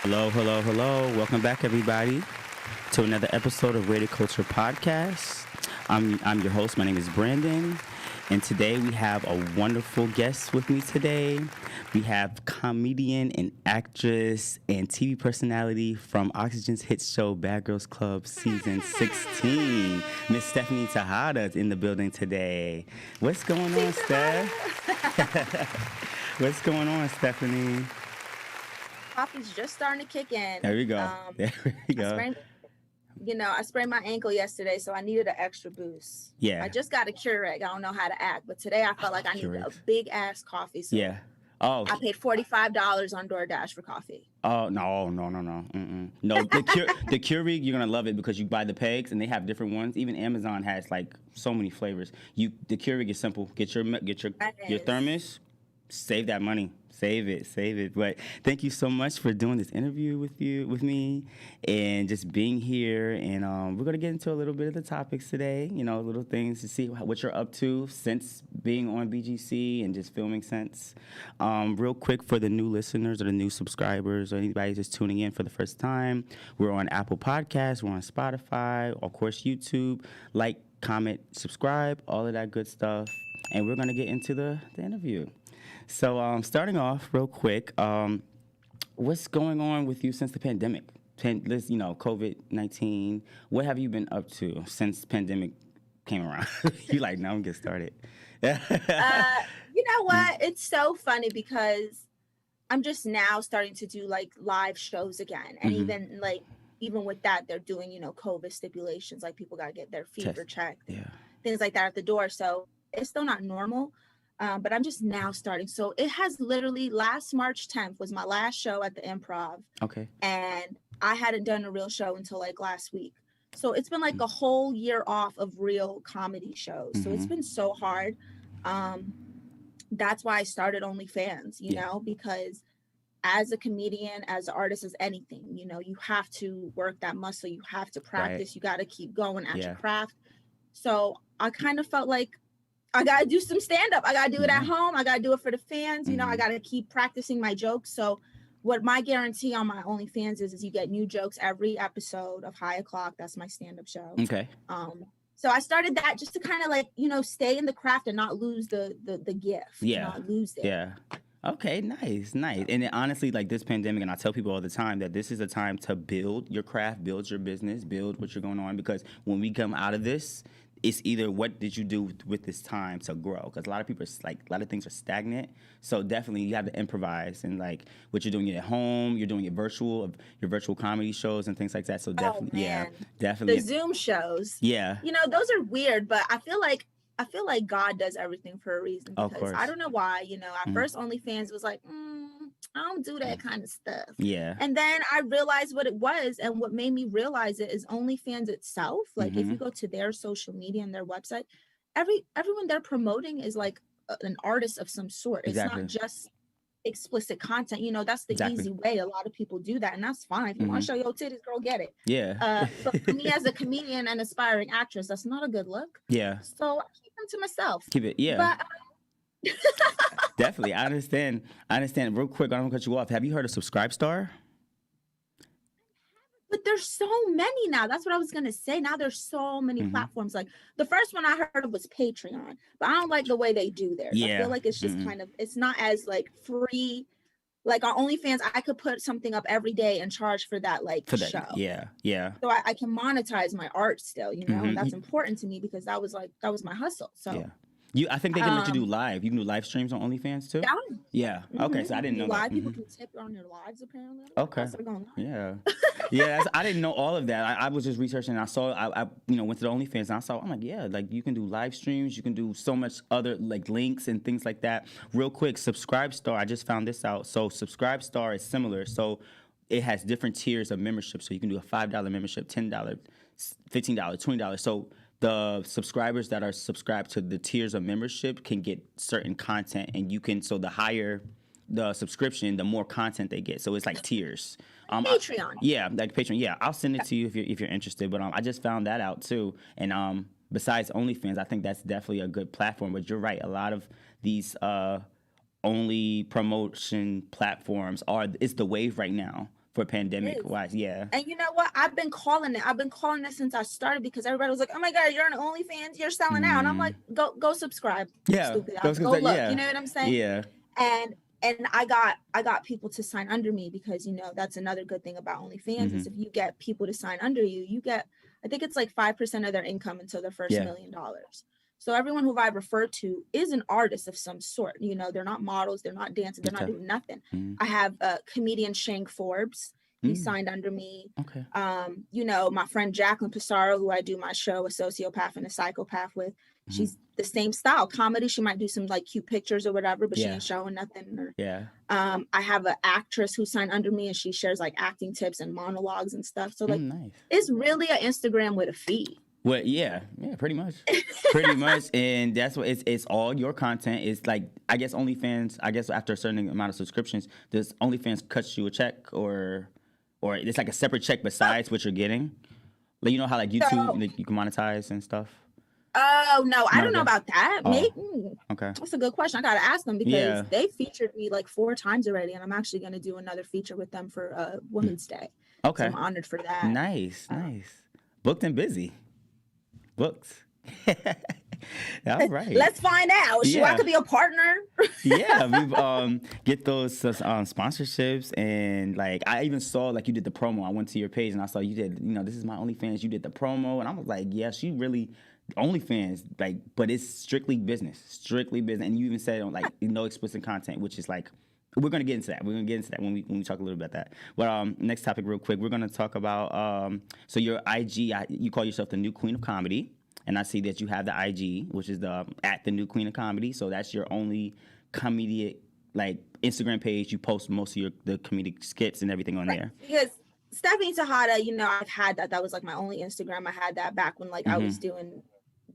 Hello, hello, hello. Welcome back, everybody, to another episode of Rated Culture Podcast. I'm your host. My name is Brandon, and today we have a wonderful guest with me today. We have comedian and actress and TV personality from Oxygen's hit show Bad Girls Club Season 16, Miss Stephanie Tejada is in the building today. What's going on, Steph? What's going on, Stephanie? Coffee's just starting to kick in. There we go. There we go. I sprained my ankle yesterday, so I needed an extra boost. Yeah. I just got a Keurig. I don't know how to act, but today I felt like I needed a big ass coffee. So yeah. Oh. I paid $45 on DoorDash for coffee. Oh no. No, the Keurig, you're gonna love it because you buy the pegs and they have different ones. Even Amazon has like so many flavors. The Keurig is simple. Get your thermos. Save that money. Save it. But thank you so much for doing this interview with me, and just being here. And we're gonna get into a little bit of the topics today. You know, little things to see what you're up to since being on BGC and just filming since. Real quick for the new listeners or the new subscribers or anybody just tuning in for the first time, we're on Apple Podcasts, we're on Spotify, of course YouTube. Like, comment, subscribe, all of that good stuff. And we're gonna get into the interview. So starting off real quick, what's going on with you since the pandemic? COVID-19. What have you been up to since the pandemic came around? You like, now I'm getting started. You know what? It's so funny because I'm just now starting to do like live shows again. And even with that, they're doing, COVID stipulations. Like people got to get their fever checked, things like that at the door. So it's still not normal. But I'm just now starting. So it has literally last March 10th was my last show at the Improv. Okay. And I hadn't done a real show until like last week. So it's been like a whole year off of real comedy shows. So it's been so hard. That's why I started Onlyfans, you know, because as a comedian, as an artist, as anything, you have to work that muscle. You have to practice. Right. You got to keep going at your craft. So I kind of felt like I got to do some stand-up. I got to do it at home. I got to do it for the fans. I got to keep practicing my jokes. So what my guarantee on my OnlyFans is you get new jokes every episode of High O'Clock. That's my stand-up show. Okay. So I started that just to kind of like, stay in the craft and not lose the gift. Yeah. Not lose it. Yeah. Okay, nice. And honestly, like this pandemic, and I tell people all the time that this is a time to build your craft, build your business, build what you're going on. Because when we come out of this, it's either what did you do with this time to grow? Because a lot of people are like, a lot of things are stagnant. So definitely you have to improvise, and like what you're doing at home, you're doing it virtual, your virtual comedy shows and things like that. So definitely, definitely. The Zoom shows. Yeah. Those are weird, but I feel like God does everything for a reason. Because of course. I don't know why, at first OnlyFans was like, I don't do that kind of stuff. Yeah. And then I realized what it was, and what made me realize it is OnlyFans itself. Like if you go to their social media and their website, everyone they're promoting is like an artist of some sort. Exactly. It's not just explicit content. That's the easy way. A lot of people do that, and that's fine. If you want to show your titties, girl, get it. Yeah. But for me as a comedian and aspiring actress, that's not a good look. Yeah. So I keep them to myself. Keep it. Yeah. But definitely, I understand. Real quick, I don't want to cut you off. Have you heard of Subscribe Star? But there's so many now. That's what I was going to say. Now there's so many platforms. Like the first one I heard of was Patreon, but I don't like the way they do theirs. Yeah. I feel like it's just it's not as like free. Like on OnlyFans, I could put something up every day and charge for that show. Yeah, yeah. So I can monetize my art still, and that's important to me because that was my hustle. So. Yeah. I think they can let you do live. You can do live streams on OnlyFans too? Yeah. Okay, so I didn't know live. that. People can tip on their lives apparently. Okay. Yeah. I didn't know all of that. I was just researching and I saw, I went to the OnlyFans and I saw, I'm like, yeah, like you can do live streams. You can do so much other like links and things like that. Real quick, Subscribe Star, I just found this out. So Subscribe Star is similar. So it has different tiers of membership. So you can do a $5 membership, $10, $15, $20. So the subscribers that are subscribed to the tiers of membership can get certain content, and so the higher the subscription, the more content they get. So it's like tiers. Patreon. Like Patreon. Yeah, I'll send it to you if you're interested. But I just found that out too. And besides OnlyFans, I think that's definitely a good platform. But you're right, a lot of these only promotion platforms it's the wave right now. for pandemic wise. Yeah. And you know what? I've been calling it since I started because everybody was like, "Oh my God, you're on OnlyFans, you're selling out." And I'm like, "Go subscribe." Yeah. Stupid. Go look. Yeah. You know what I'm saying? Yeah. And I got people to sign under me because, you know, that's another good thing about OnlyFans is if you get people to sign under you, you get, I think it's like 5% of their income until their first $1 million. So everyone who I refer to is an artist of some sort. You know, they're not models, they're not dancing, they're not doing nothing. I have a comedian, Shank Forbes. He signed under me. Okay. You know, my friend Jacqueline Pissarro, who I do my show, A Sociopath and a Psychopath with, she's the same style. Comedy, she might do some like cute pictures or whatever, but she ain't showing nothing. Or, I have an actress who signed under me and she shares like acting tips and monologues and stuff. So like, it's really an Instagram with a fee. Well, yeah, pretty much, pretty much, and that's what it's all your content. It's like, I guess OnlyFans, I guess after a certain amount of subscriptions, does OnlyFans cut you a check or it's like a separate check besides what you're getting? Like, you know how like YouTube, like, you can monetize and stuff? Oh, no, I don't know about that. Maybe. Okay. That's a good question. I got to ask them because they featured me like 4 times already, and I'm actually going to do another feature with them for Women's Day. Okay. So I'm honored for that. Nice. Booked and busy. Booked. All right. Let's find out. Sure, I could be a partner. We get those sponsorships, and like I even saw like you did the promo. I went to your page and I saw you did, you know, this is my OnlyFans. You did the promo, and I was like, yeah, she really OnlyFans, like, but it's strictly business. And you even said on like no explicit content, which is like, we're gonna get into that. We're gonna get into that when we talk a little bit about that. But next topic, real quick, we're gonna talk about so your IG. You call yourself the New Queen of Comedy. And I see that you have the IG, which is the at the New Queen of Comedy. So that's your only comedic like Instagram page. You post most of the comedic skits and everything on there. Because Stephanie Tejada, you know, I've had that. That was like my only Instagram. I had that back when like I was doing.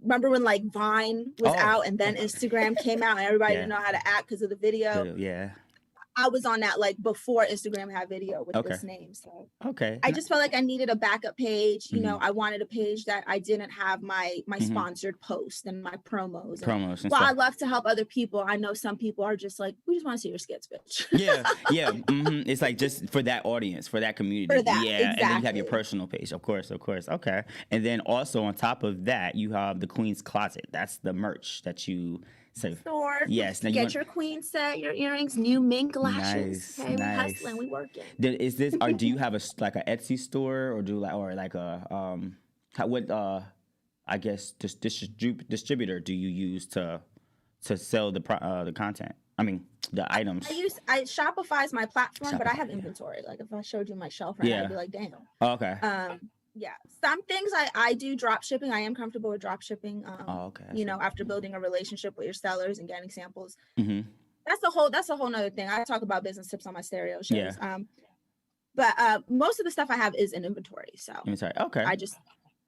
Remember when like Vine was out and then Instagram came out and everybody didn't know how to act because of the video. Yeah. I was on that like before Instagram had video with this name. So I just felt like I needed a backup page. You know, I wanted a page that I didn't have my sponsored posts and my promos. And I love to help other people. I know some people are just like, we just want to see your skits, bitch. It's like just for that audience, for that community. Exactly. And then you have your personal page, of course. Okay. And then also on top of that, you have the Queen's Closet. That's the merch that you store. Yes. Now get your queen set, your earrings, new mink lashes. Nice. We're hustling, we working. Is this or do you have a like a Etsy store or I guess distributor do you use to sell the content? I mean the items. Shopify is my platform, but I have inventory. Like if I showed you my shelf right now, I'd be like, damn. Oh, okay. Yeah, some things I do drop shipping. I am comfortable with drop shipping. You know, after building a relationship with your sellers and getting samples. That's a whole nother thing. I talk about business tips on my stereo shows. But most of the stuff I have is in inventory. So okay.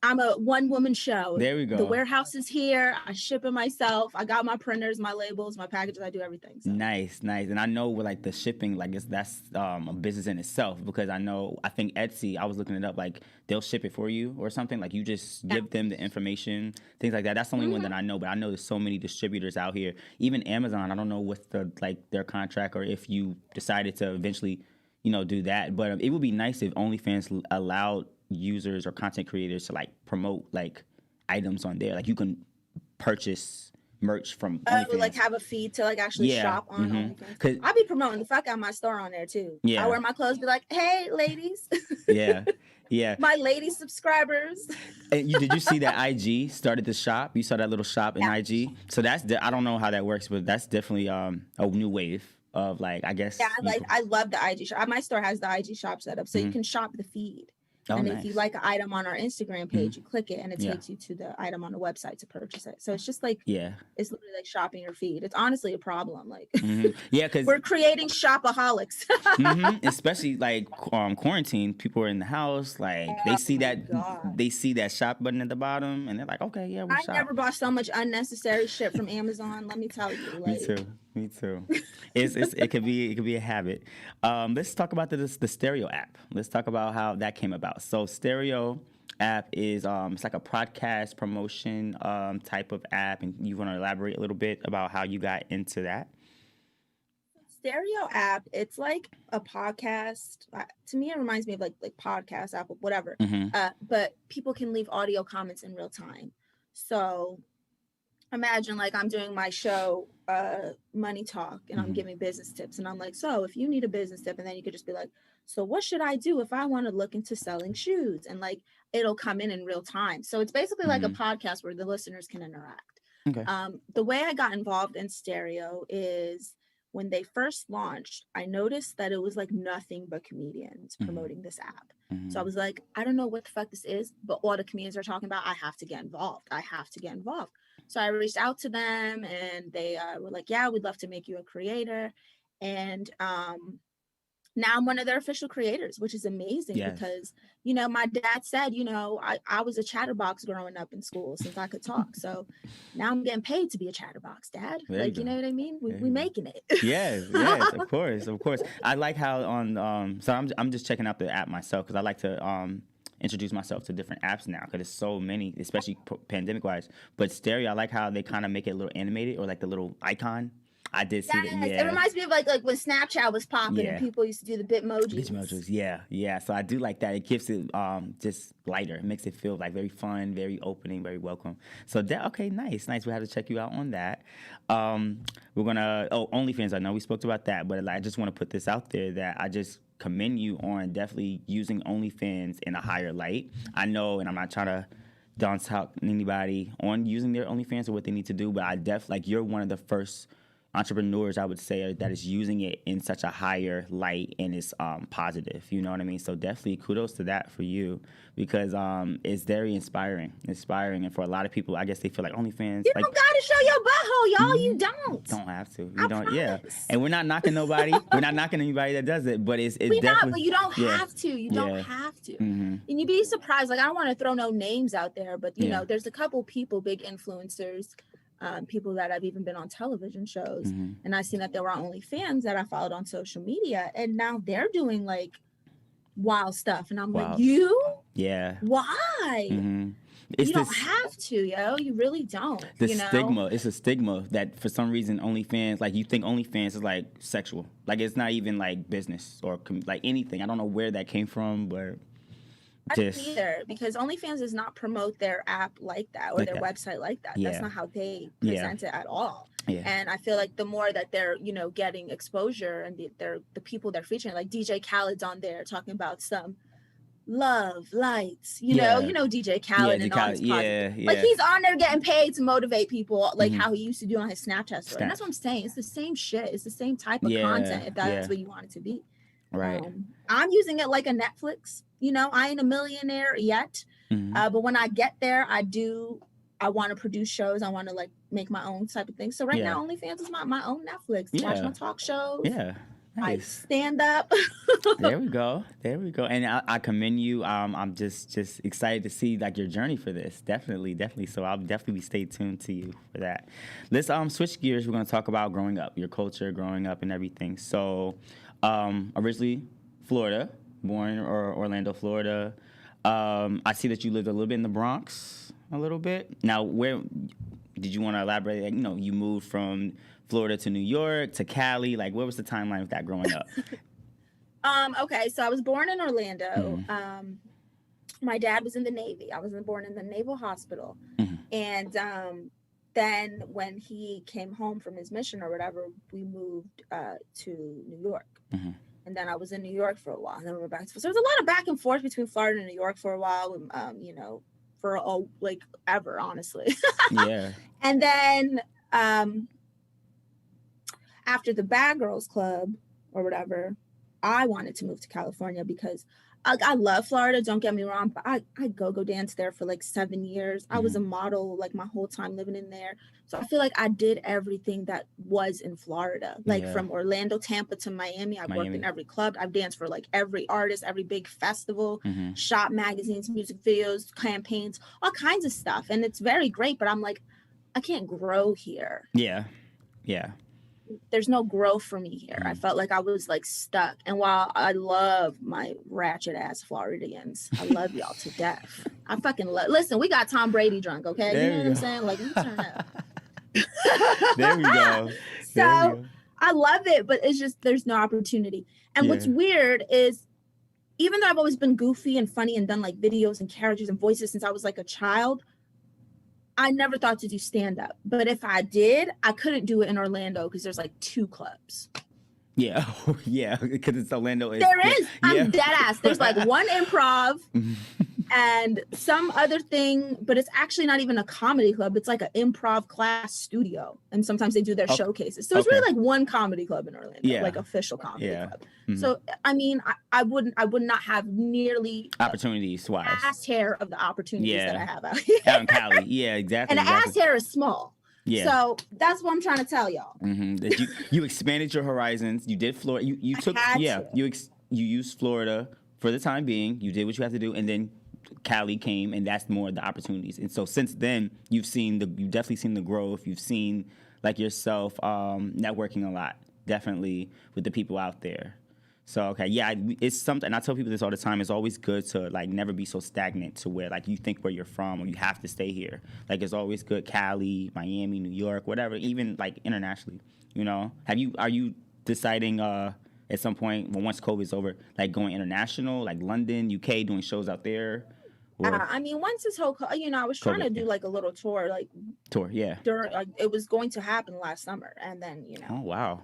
I'm a one-woman show. There we go. The warehouse is here. I ship it myself. I got my printers, my labels, my packages. I do everything. So. Nice. And I know with like the shipping, like that's a business in itself because I think Etsy, I was looking it up, like they'll ship it for you or something. Like you just give them the information, things like that. That's the only one that I know. But I know there's so many distributors out here. Even Amazon, I don't know what's their contract or if you decided to eventually, you know, do that. But it would be nice if OnlyFans allowed users or content creators to like promote like items on there. Like you can purchase merch from OnlyFans. Like have a feed to like actually shop on OnlyFans. I'll be promoting the fuck out my store on there too. I wear my clothes, be like, hey ladies. My lady subscribers. And did you see that IG started the shop? You saw that little shop in IG? So that's I don't know how that works, but that's definitely a new wave of like, I guess. Yeah, I love the IG shop. My store has the IG shop set up, so you can shop the feed. If you like an item on our Instagram page, you click it and it takes you to the item on the website to purchase it. So it's just like, it's literally like shopping your feed. It's honestly a problem. Like, because we're creating shopaholics. Especially like quarantine, people are in the house. Like they see that shop button at the bottom, and they're like, okay, yeah, I never bought so much unnecessary shit from Amazon. Let me tell you. Like, Me too. It could be a habit. Let's talk about the Stereo app. Let's talk about how that came about. So Stereo app is it's like a podcast promotion type of app, and you want to elaborate a little bit about how you got into that? Stereo app, it's like a podcast. To me, it reminds me of like podcast app, whatever. But people can leave audio comments in real time. So imagine like I'm doing my show, Money Talk, and I'm giving business tips, and I'm like, so if you need a business tip, and then you could just be like, so what should I do if I want to look into selling shoes? And like it'll come in real time. So it's basically like a podcast where the listeners can interact. Okay. The way I got involved in Stereo is when they first launched, I noticed that it was like nothing but comedians promoting this app. So I was like, I don't know what the fuck this is, but all the comedians are talking about, I have to get involved. So I reached out to them, and they were like, yeah, we'd love to make you a creator. And now I'm one of their official creators, which is amazing because, you know, my dad said, you know, I was a chatterbox growing up in school since I could talk. So now I'm getting paid to be a chatterbox, Dad. Like, you know what I mean? We making it. Yes, of course. I like how so I'm just checking out the app myself because I like to introduce myself to different apps now because there's so many, especially pandemic wise. But Stereo, I like how they kind of make it a little animated, or like the little icon. I did see that. Yeah. It reminds me of like when Snapchat was popping and people used to do the Bitmojis. Yeah. So I do like that. It keeps it just lighter. It makes it feel like very fun, very opening, very welcome. So okay, nice. We'll have to check you out on that. We're gonna OnlyFans. I know we spoke about that, but I just want to put this out there that I just commend you on definitely using OnlyFans in a higher light. I know, and I'm not trying to don't talk anybody on using their OnlyFans or what they need to do, but I definitely, like, you're one of the first entrepreneurs, I would say, that is using it in such a higher light and it's positive, you know what I mean? So definitely kudos to that for you, because it's very inspiring, and for a lot of people, I guess they feel like OnlyFans, you like, don't gotta show your butthole, y'all. You don't have to. You don't. Yeah, and we're not knocking nobody. We're not knocking anybody that does it, but it's definitely not, but you don't have to. You don't have to. And you'd be surprised. Like, I don't want to throw no names out there, but you know, there's a couple people, big influencers, people that I've even been on television shows, and I seen that there were OnlyFans that I followed on social media, and now they're doing like wild stuff, and I'm like, why? You don't have to, yo. You really don't. Stigma. It's a stigma that for some reason OnlyFans, like, you think OnlyFans is like sexual, like it's not even like business or like anything. I don't know where that came from, but. I don't either, because OnlyFans does not promote their app like that, or their website like that. That's not how they present it at all. And I feel like the more that they're, you know, getting exposure, and the people they're featuring, like DJ Khaled's on there talking about some love lights, you know DJ Khaled and all his podcasts. Like, he's on there getting paid to motivate people, like how he used to do on his Snapchat story. And that's what I'm saying. It's the same shit. It's the same type of content, if that's what you want it to be. Right. I'm using it like a Netflix. You know, I ain't a millionaire yet, but when I get there, I want to produce shows. I want to like make my own type of thing. So right now, OnlyFans is my own Netflix. Watch my talk shows. Yeah. Nice. I stand up. There we go. And I commend you. I'm just excited to see like your journey for this. Definitely. So I'll definitely stay tuned to you for that. Let's switch gears. We're going to talk about growing up, your culture, growing up, and everything. So originally Florida, born in Orlando, Florida. I see that you lived a little bit in the Bronx, a little bit. Now, where did you want to elaborate? Like, you know, you moved from Florida to New York to Cali. Like, what was the timeline of that growing up? Okay, so I was born in Orlando. My dad was in the Navy. I was born in the Naval Hospital. And then when he came home from his mission or whatever, we moved to New York. And then I was in New York for a while, and then we were back. So there was a lot of back and forth between Florida and New York for a while, you know, for like ever, honestly. And then after the Bad Girls Club or whatever, I wanted to move to California because I love Florida, don't get me wrong, but I go dance there for like 7 years. I was a model like my whole time living in there. So I feel like I did everything that was in Florida, like from Orlando, Tampa to Miami. I've worked in every club. I've danced for like every artist, every big festival, shot magazines, music videos, campaigns, all kinds of stuff. And it's very great, but I'm like, I can't grow here. There's no growth for me here. I felt like I was like stuck. And while I love my ratchet ass Floridians, I love y'all to death. I fucking listen, we got Tom Brady drunk, okay? You know what I'm saying? Like, we turn up. There we go. So I love it, but it's just there's no opportunity. And what's weird is, even though I've always been goofy and funny and done like videos and characters and voices since I was like a child, I never thought to do stand-up. But if I did, I couldn't do it in Orlando because there's like 2 clubs. Yeah, yeah, because it's Orlando. There is. I'm dead ass. There's like one improv and some other thing, but it's actually not even a comedy club. It's like an improv class studio, and sometimes they do their showcases. So it's really like one comedy club in Orlando, like official comedy club. So I mean, I would not have nearly opportunities wise ass hair of the opportunities that I have out here. Out in Cali, yeah, exactly. And the ass hair is small. Yeah. So that's what I'm trying to tell y'all. That you expanded your horizons. You did Florida. You took you used Florida for the time being. You did what you had to do, and then Cali came, and that's more the opportunities. And so since then, you've definitely seen the growth. You've seen like yourself networking a lot, definitely with the people out there. So, okay, yeah, it's something, and I tell people this all the time, it's always good to, like, never be so stagnant to where, like, you think where you're from or you have to stay here. Like, it's always good, Cali, Miami, New York, whatever, even, like, internationally, you know? Are you deciding at some point, once COVID's over, like, going international, like London, UK, doing shows out there? I mean, once this whole, I was trying to do, like, a little tour, yeah. During, like, it was going to happen last summer, and then, Oh, wow.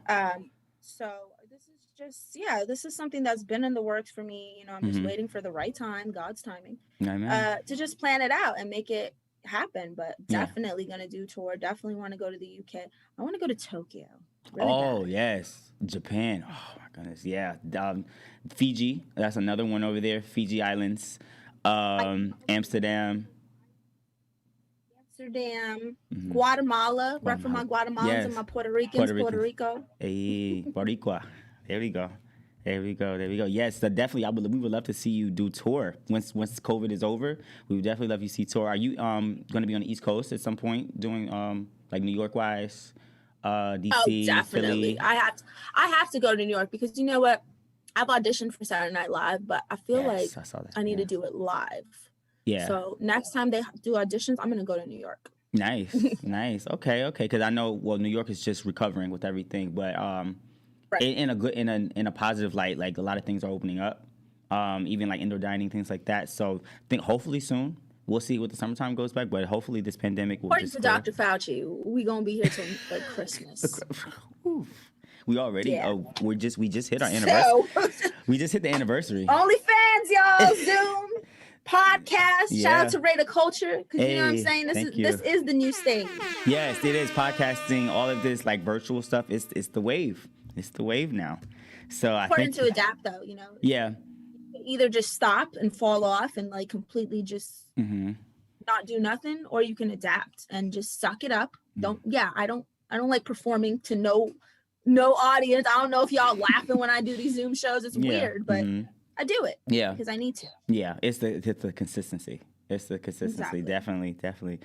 So this is something that's been in the works for me. I'm just waiting for the right time, God's timing, to just plan it out and make it happen. But definitely gonna do tour. Definitely want to go to the UK. I want to go to Tokyo. Really bad. Yes, Japan. Oh my goodness, yeah. Fiji. That's another one over there. Fiji Islands. Amsterdam. Guatemala. Right from my Guatemalans and my Puerto Ricans. Puerto Rico. Hey, Boricua. There we go. Yes, so definitely. We would love to see you do tour once COVID is over. We would definitely love you to see tour. Are you going to be on the East Coast at some point doing like New York wise, DC? Oh, definitely. Philly? I have to go to New York because you know what? I've auditioned for Saturday Night Live, but I feel like I need to do it live. Yeah. So next time they do auditions, I'm going to go to New York. Nice. Okay. Because I know, New York is just recovering with everything, but in a positive light, like a lot of things are opening up, even like indoor dining, things like that. So I think hopefully soon we'll see what the summertime goes back, but hopefully this pandemic will. According to Dr. Fauci, we gonna be here till like Christmas. We already. Yeah. We just hit our anniversary. We just hit the anniversary. Onlyfans, y'all. Zoom. Podcast. Shout out to Rate a Culture, because you know what I'm saying. This is the new stage. Yes, it is. Podcasting, all of this like virtual stuff. It's the wave. It's the wave now. So important to adapt, though. Yeah. Either just stop and fall off and like completely just not do nothing, or you can adapt and just suck it up. I don't like performing to no audience. I don't know if y'all laughing when I do these Zoom shows. It's weird, but I do it. Yeah. Because I need to. Yeah. It's the consistency. It's the consistency. Exactly. Definitely.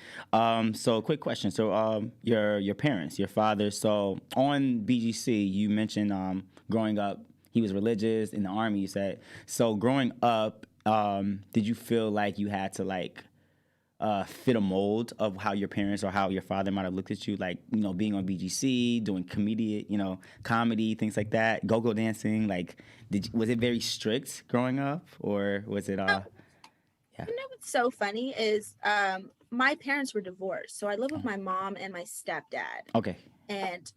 So quick question. So your parents, your father, so on BGC, you mentioned growing up, he was religious in the army, you said. So growing up, did you feel like you had to like fit a mold of how your parents or how your father might have looked at you, like, being on BGC, doing comedy, things like that, go-go dancing? Like, was it very strict growing up, or was it yeah? What's so funny is my parents were divorced, so I live with my mom and my stepdad. Okay. And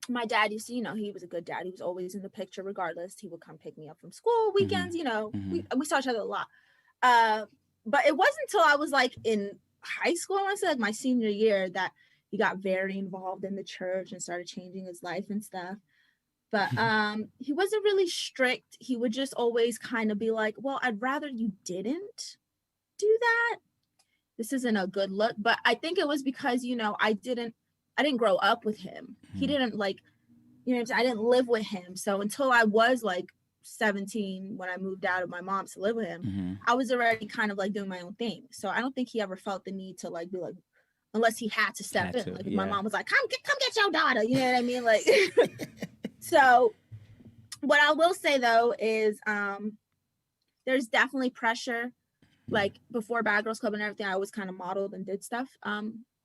my dad used to, he was a good dad. He was always in the picture regardless. He would come pick me up from school, weekends, we saw each other a lot. But it wasn't until I was like in high school, I want to say like my senior year, that he got very involved in the church and started changing his life and stuff. But he wasn't really strict. He would just always kind of be like, well, I'd rather you didn't do that. This isn't a good look. But I think it was because, I didn't grow up with him. He didn't like, I didn't live with him. So until I was like 17, when I moved out of my mom's to live with him, I was already kind of like doing my own thing. So I don't think he ever felt the need to like be like, unless he had to step in. Like if my mom was like, come get your daughter. You know what I mean? Like, so what I will say though is there's definitely pressure. Like before Bad Girls Club and everything, I always kind of modeled and did stuff.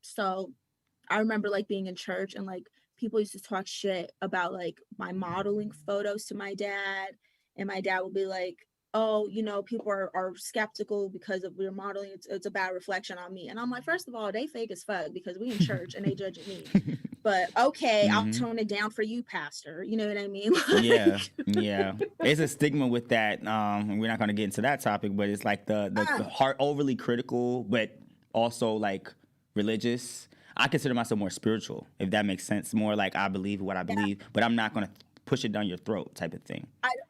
So I remember like being in church and like people used to talk shit about like my modeling photos to my dad, and my dad would be like, oh, you know, people are skeptical because of your modeling. It's a bad reflection on me. And I'm like, first of all, they fake as fuck because we in church and they judging me. But okay, I'll tone it down for you, pastor. You know what I mean? Yeah. It's a stigma with that. And we're not going to get into that topic, but it's like the heart overly critical, but also like religious. I consider myself more spiritual, if that makes sense. More like I believe what I believe, but I'm not going to push it down your throat type of thing.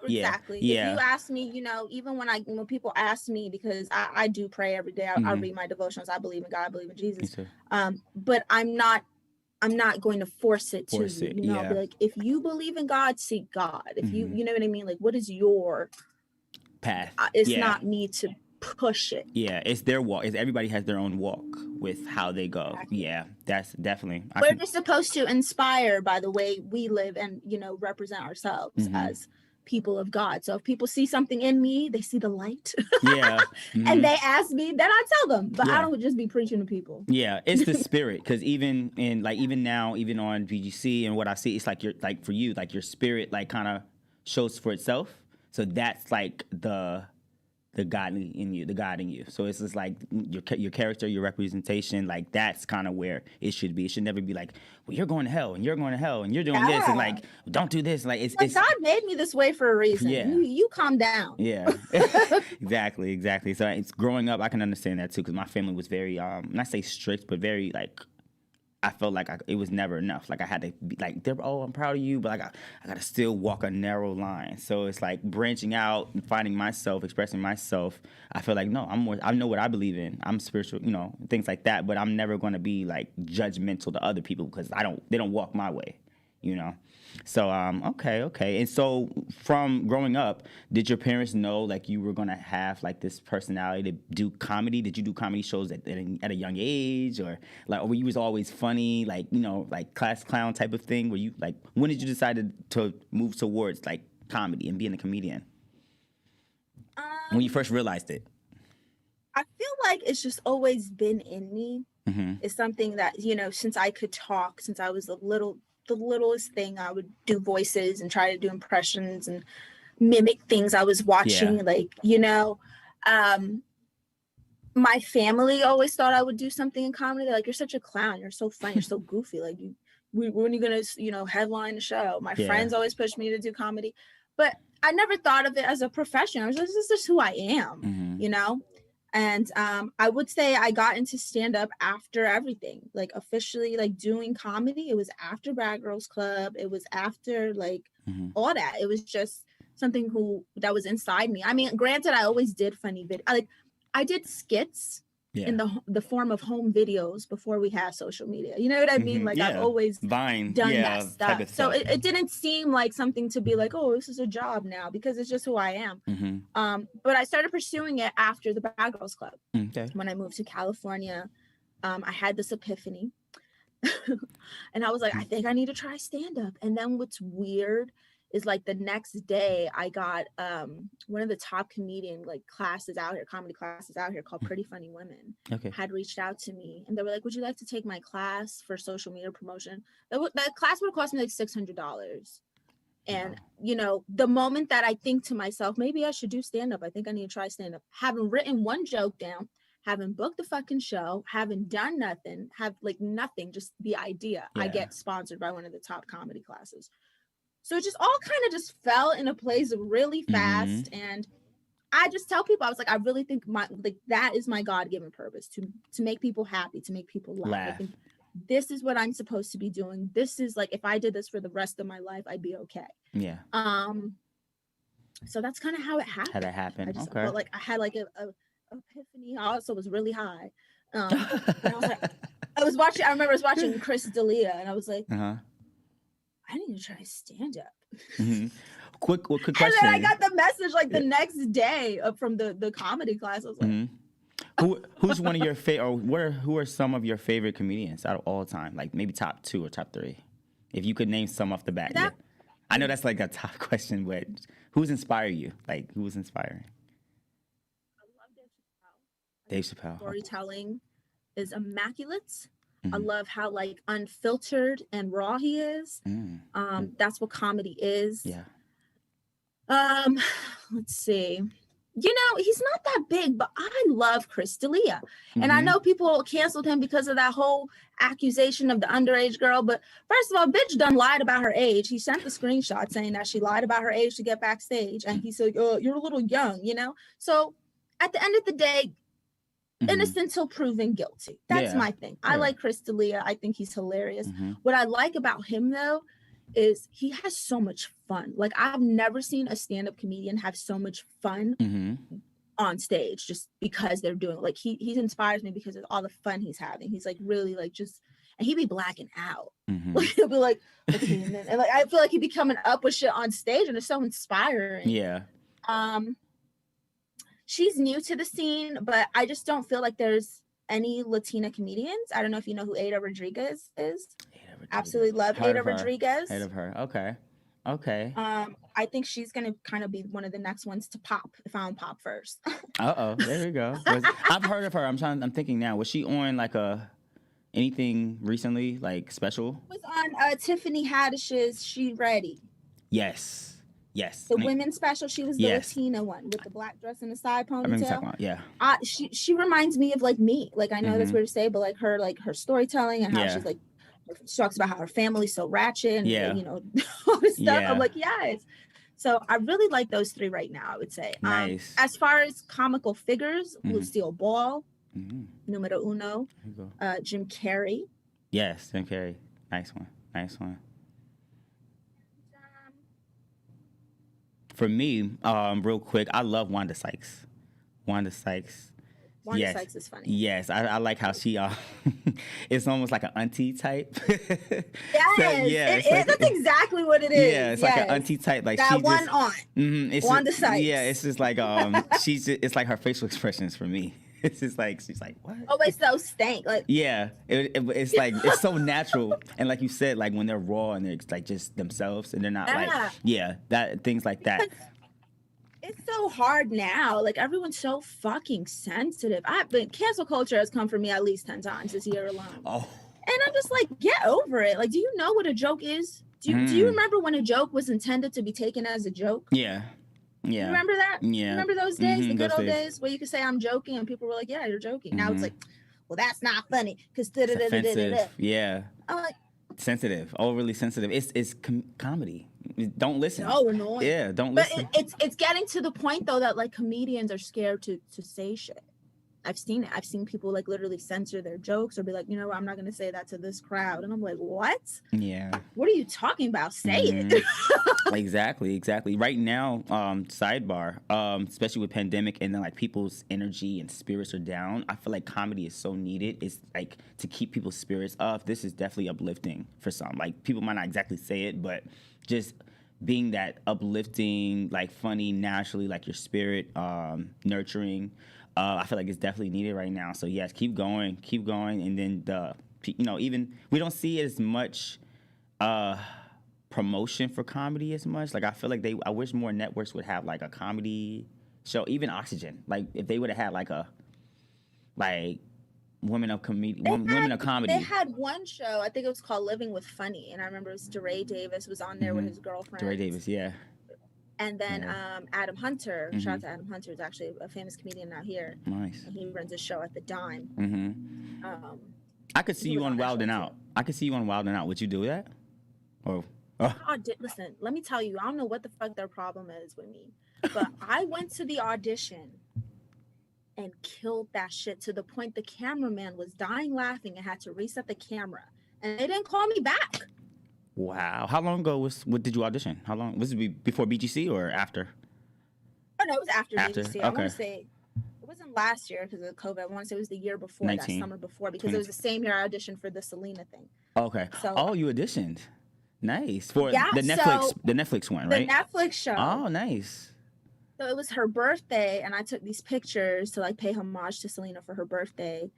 Exactly. Yeah. If you ask me, you know, even when people ask me, because I do pray every day, I read my devotions. I believe in God. I believe in Jesus. But I'm not going to force it to you. You know, I'll be like, if you believe in God, seek God. If you know what I mean? Like, what is your path? It's not me to push it. Yeah, it's their walk. Everybody has their own walk with how they go. Exactly. Yeah, that's definitely. We're just supposed to inspire by the way we live and, you know, represent ourselves as people of God. So if people see something in me, they see the light. Yeah. And they ask me, then I tell them. But I don't just be preaching to people. Yeah, it's the spirit. Because even now, even on BGC and what I see, it's like for you, like your spirit like kind of shows for itself. So that's like the God in you, So it's just like your character, your representation, like that's kind of where it should be. It should never be like, well, you're going to hell, and you're going to hell, and you're doing this, and like, don't do this. Like it's God made me this way for a reason. Yeah. You calm down. Yeah, exactly. So it's growing up, I can understand that too, because my family was very, not say strict, but very like. I felt like it was never enough. Like I had to be like, I'm proud of you, but I got to still walk a narrow line. So it's like branching out and finding myself, expressing myself. I feel like, no, I know what I believe in. I'm spiritual, you know, things like that. But I'm never going to be like judgmental to other people because they don't walk my way, you know. So, okay. And so from growing up, did your parents know like you were going to have like this personality to do comedy? Did you do comedy shows at a young age or were you was always funny, like, you know, like class clown type of thing? Were you like, when did you decide to move towards like comedy and being a comedian? When you first realized it? I feel like it's just always been in me. It's something that, you know, since I could talk, since I was the littlest thing, I would do voices and try to do impressions and mimic things I was watching. Like, you know, my family always thought I would do something in comedy. They're like, you're such a clown. You're so funny. You're so goofy. Like, when are you going to, you know, headline the show? My friends always pushed me to do comedy, but I never thought of it as a profession. I was just, this is just who I am, you know? And I would say I got into stand-up after everything, like officially like doing comedy. It was after Bad Girls Club. It was after like all that. It was just something that was inside me. I mean, granted, I always did funny videos. I did skits in the form of home videos before we had social media. You know what I mean? Like I've always done that stuff. So it didn't seem like something to be like, oh, this is a job now, because it's just who I am. But I started pursuing it after the Bad Girls Club. When I moved to California, I had this epiphany. And I was like, I think I need to try stand-up. And then what's weird is like the next day I got one of the top comedian classes out here, comedy classes out here called Pretty Funny Women, had reached out to me and they were like, would you like to take my class for social media promotion? That class would have cost me like $600. And, you know, the moment that I think to myself, maybe I should do stand-up, I think I need to try stand-up, having written one joke down, haven't booked the fucking show, haven't done nothing, have like nothing, just the idea. I get sponsored by one of the top comedy classes. So it just all kind of just fell into place really fast. And I just tell people, I was like, I really think that is my God-given purpose, to make people happy, to make people laugh. I think this is what I'm supposed to be doing. This is like, if I did this for the rest of my life, I'd be okay. Yeah. So that's kind of how it happened. How that happened. I felt like I had like a epiphany. I also was really high. And I was like, I remember watching Chris D'Elia and I was like, I need to try stand up. Quick question. And then I got the message like the next day from the comedy class. I was like, who's one of your favorite, or who are some of your favorite comedians out of all time? Like maybe top 2 or top 3, if you could name some off the bat. I know that's like a tough question, but who's inspired you? Like who's inspiring? I love Dave Chappelle. Storytelling is immaculate. I love how like unfiltered and raw he is. That's what comedy is. Yeah. Let's see. You know, he's not that big, but I love Chris D'Elia. And I know people canceled him because of that whole accusation of the underage girl. But first of all, bitch done lied about her age. He sent the screenshot saying that she lied about her age to get backstage. And he said, oh, you're a little young, you know? So at the end of the day, innocent till proven guilty. That's my thing. I like Chris D'Elia. I think he's hilarious. What I like about him, though, is he has so much fun. Like, I've never seen a stand-up comedian have so much fun on stage just because they're doing it. Like, he inspires me because of all the fun he's having. He's like really like just, and he be blacking out. Like, he'll be like, okay, and like I feel like he be coming up with shit on stage, and it's so inspiring. Yeah. She's new to the scene, but I just don't feel like there's any Latina comedians. I don't know if you know who Ada Rodriguez is. Absolutely love Ada Rodriguez. Heard of her. Okay. I think she's gonna kind of be one of the next ones to pop if I don't pop first. There we go. I've heard of her. I'm thinking now. Was she on like anything recently, like special? Was on Tiffany Haddish's She Ready. Yes. The women's special. She was the Latina one with the black dress and the side ponytail. Yeah. She reminds me of like me. Like, I know that's weird to say, but like her storytelling and how she's like, she talks about how her family's so ratchet and you know, all this stuff. I'm like, yes. So I really like those three right now, I would say. Nice. As far as comical figures, Lucille Ball, numero uno, Jim Carrey. Yes, Jim Carrey. Nice one. For me, real quick, I love Wanda Sykes. Wanda Sykes is funny. Yes, I like how she it's almost like an auntie type. Yes, it is. That's exactly what it is. Yeah, it's like an auntie type. Like that one Wanda Sykes. Yeah, it's just like it's like her facial expressions for me. It's just like she's like, what? Always so stank. Like it's like it's so natural, and like you said, like when they're raw and they're like just themselves, and they're not that things like that. It's so hard now. Like, everyone's so fucking sensitive. Cancel culture has come for me at least 10 times this year alone. And I'm just like, get over it. Like, do you know what a joke is? Do you remember when a joke was intended to be taken as a joke? Yeah. You remember that? Yeah. Remember those days, the good old days where you could say I'm joking and people were like, yeah, you're joking. Now it's like, well, that's not funny because offensive. Yeah. I'm like, sensitive, overly sensitive. It's comedy. Don't listen. So annoying. Yeah, don't listen. But it's getting to the point though that like comedians are scared to say shit. I've seen it. I've seen people like literally censor their jokes or be like, you know what, I'm not going to say that to this crowd. And I'm like, what? Yeah. What are you talking about? Say it. Exactly. Right now, sidebar, especially with pandemic and then like people's energy and spirits are down, I feel like comedy is so needed. It's like to keep people's spirits up. This is definitely uplifting for some. Like people might not exactly say it, but just being that uplifting, like funny, naturally, like your spirit, nurturing. I feel like it's definitely needed right now. So yes, keep going, and then even we don't see as much promotion for comedy as much. Like I feel like I wish more networks would have like a comedy show, even Oxygen. Like if they would have had like women of comedy. They had one show, I think it was called Living with Funny, and I remember it was DeRay Davis was on there with his girlfriend. DeRay Davis, yeah. And then Adam Hunter, shout out to Adam Hunter, is actually a famous comedian out here. Nice. And he runs a show at the Dime. I could see you on Wild 'N Out. Would you do that? Listen, let me tell you, I don't know what the fuck their problem is with me, but I went to the audition and killed that shit to the point the cameraman was dying laughing and had to reset the camera. And they didn't call me back. Wow. How long ago did you audition? How long? Was it before BGC or after? Oh, no, it was after BGC. Okay. I want to say it wasn't last year because of COVID. I want to say it was the year before, 19. That summer before, because it was the same year I auditioned for the Selena thing. Okay. So, you auditioned. Nice. For the Netflix one, right? The Netflix show. Oh, nice. So it was her birthday, and I took these pictures to like pay homage to Selena for her birthday.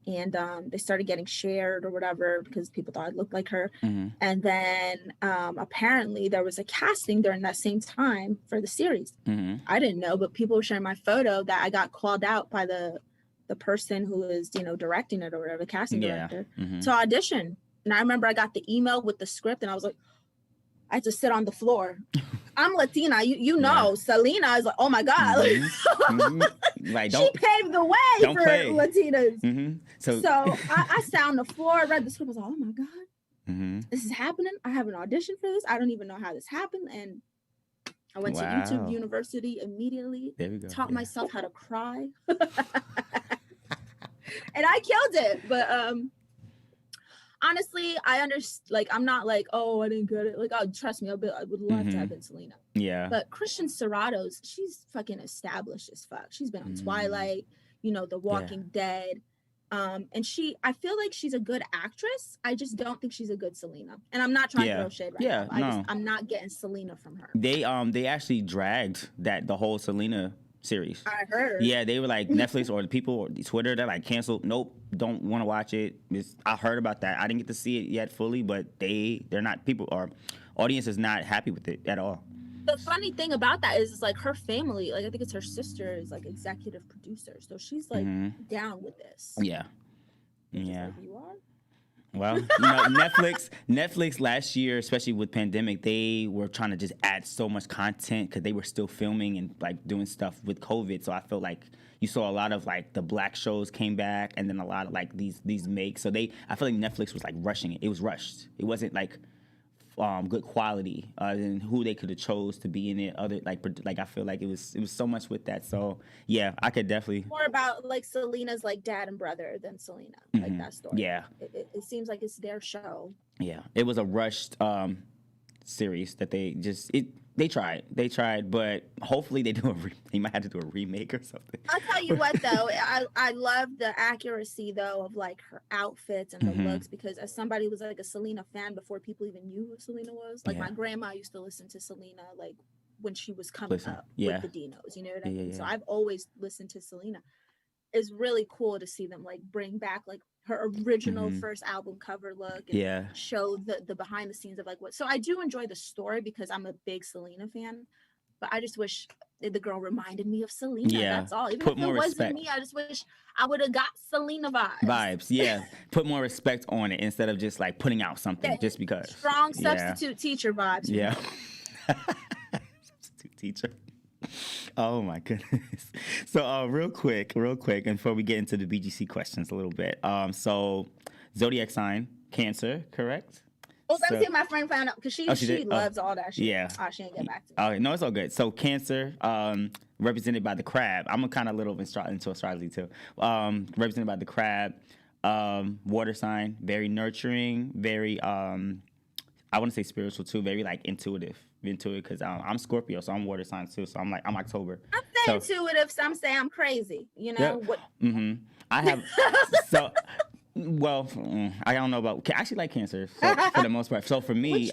And they started getting shared or whatever because people thought I looked like her. And then apparently there was a casting during that same time for the series. I didn't know, but people were sharing my photo that I got called out by the the person who is, you know, directing it or whatever, the casting director, to audition. And I remember I got the email with the script and I was like, I had to sit on the floor. I'm Latina, you know. Selena is like, oh my God. Like, she paved the way for Latinas. So I sat on the floor, I read the script, I was like, oh my God, this is happening. I have an audition for this. I don't even know how this happened. And I went to YouTube University immediately. There we go. Taught myself how to cry. And I killed it. But honestly, I understand. Like, I'm not like, oh, I didn't get it. Like, oh, trust me, I would love to have been Selena. Yeah. But Christian Serrato's, she's fucking established as fuck. She's been on Twilight, you know, The Walking Dead. And I feel like she's a good actress. I just don't think she's a good Selena. And I'm not trying to throw shade now. I'm not getting Selena from her. They actually dragged the whole Selena series. I heard. Yeah, they were like Netflix or the people or Twitter, they're like canceled. Nope, don't want to watch it. I heard about that. I didn't get to see it yet fully, but they're not, people or audience is not happy with it at all. The funny thing about that is like her family, like I think it's her sister is like executive producer, so she's like down with this. Yeah. Like, you are? Well, you know, Netflix last year, especially with pandemic, they were trying to just add so much content because they were still filming and like doing stuff with COVID. So I felt like you saw a lot of like the black shows came back, and then a lot of like these makes. So I feel like Netflix was like rushing it. It was rushed. It wasn't like good quality and who they could have chose to be in it. Other like I feel like it was so much with that. So yeah, I could definitely more about like Selena's like dad and brother than Selena, like that story. Yeah, it seems like it's their show. Yeah, it was a rushed series that they tried, but hopefully they might have to do a remake or something. I'll tell you what though, I love the accuracy though of like her outfits and her looks, because as somebody who was like a Selena fan before people even knew who Selena was, like my grandma used to listen to Selena like when she was coming up with the Dinos, you know what I mean? So I've always listened to Selena. It's really cool to see them like bring back like her original first album cover look and show the behind the scenes of like what. So I do enjoy the story because I'm a big Selena fan, but I just wish the girl reminded me of Selena. Yeah, that's all. Even if it wasn't me, I just wish I would have got Selena vibes. Yeah, put more respect on it instead of just like putting out something just because. Strong substitute teacher vibes. Yeah. Substitute teacher. Oh my goodness. So real quick, and before we get into the BGC questions a little bit. So Zodiac sign, Cancer, correct? Oh, let me see, my friend found out because she loves all that shit. Yeah. Oh, she didn't get back to me. Okay, no, it's all good. So Cancer, represented by the crab. I'm a kind of little into astrology too. Represented by the crab, water sign, very nurturing, very I want to say spiritual too, very like intuitive because I'm Scorpio, so I'm water sign too. So I'm October. I'm intuitive, some say I'm crazy. You know what? I have so. Well, I don't know about. I actually like Cancer for the most part. So for me,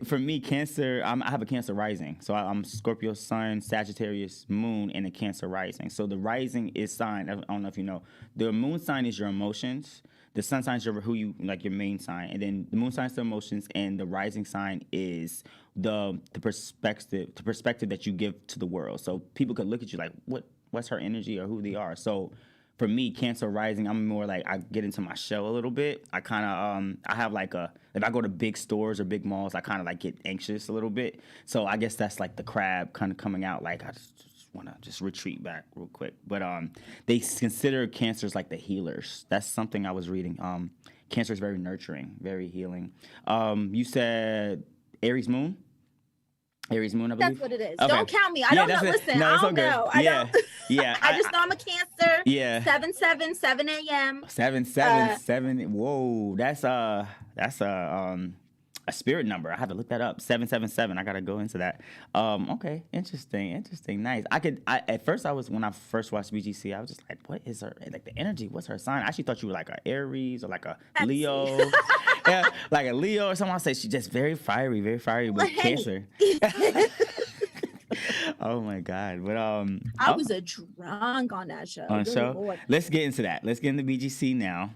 for me, Cancer. I have a Cancer rising, so I'm Scorpio Sun, Sagittarius Moon, and a Cancer rising. So the rising is sign. I don't know if you know. The Moon sign is your emotions. The sun sign is your main sign, and then the moon sign is the emotions, and the rising sign is the perspective that you give to the world. So people could look at you like, what's her energy or who they are. So for me, Cancer rising, I'm more like I get into my shell a little bit. I kind of I have like if I go to big stores or big malls, I kind of like get anxious a little bit. So I guess that's like the crab kind of coming out. Like I just want to just retreat back real quick. But they consider Cancers like the healers. That's something I was reading. Cancer is very nurturing, very healing. You said Aries moon? Aries moon, I believe. That's what it is. Okay. Don't count me. I don't know. Listen, I don't know. I just know I'm a Cancer. Yeah. 7/7, 7 a.m. 7/7. Whoa, that's a spirit number. I have to look that up. 777. I gotta go into that. Okay, interesting, nice. At first when I first watched BGC, I was just like, what is her like the energy? What's her sign? I actually thought you were like a Aries or like a Leo. Yeah, like a Leo or something. I say she's just very fiery with Cancer. Oh my God! But I was a drunk on that show. Let's get into that. Let's get into BGC now.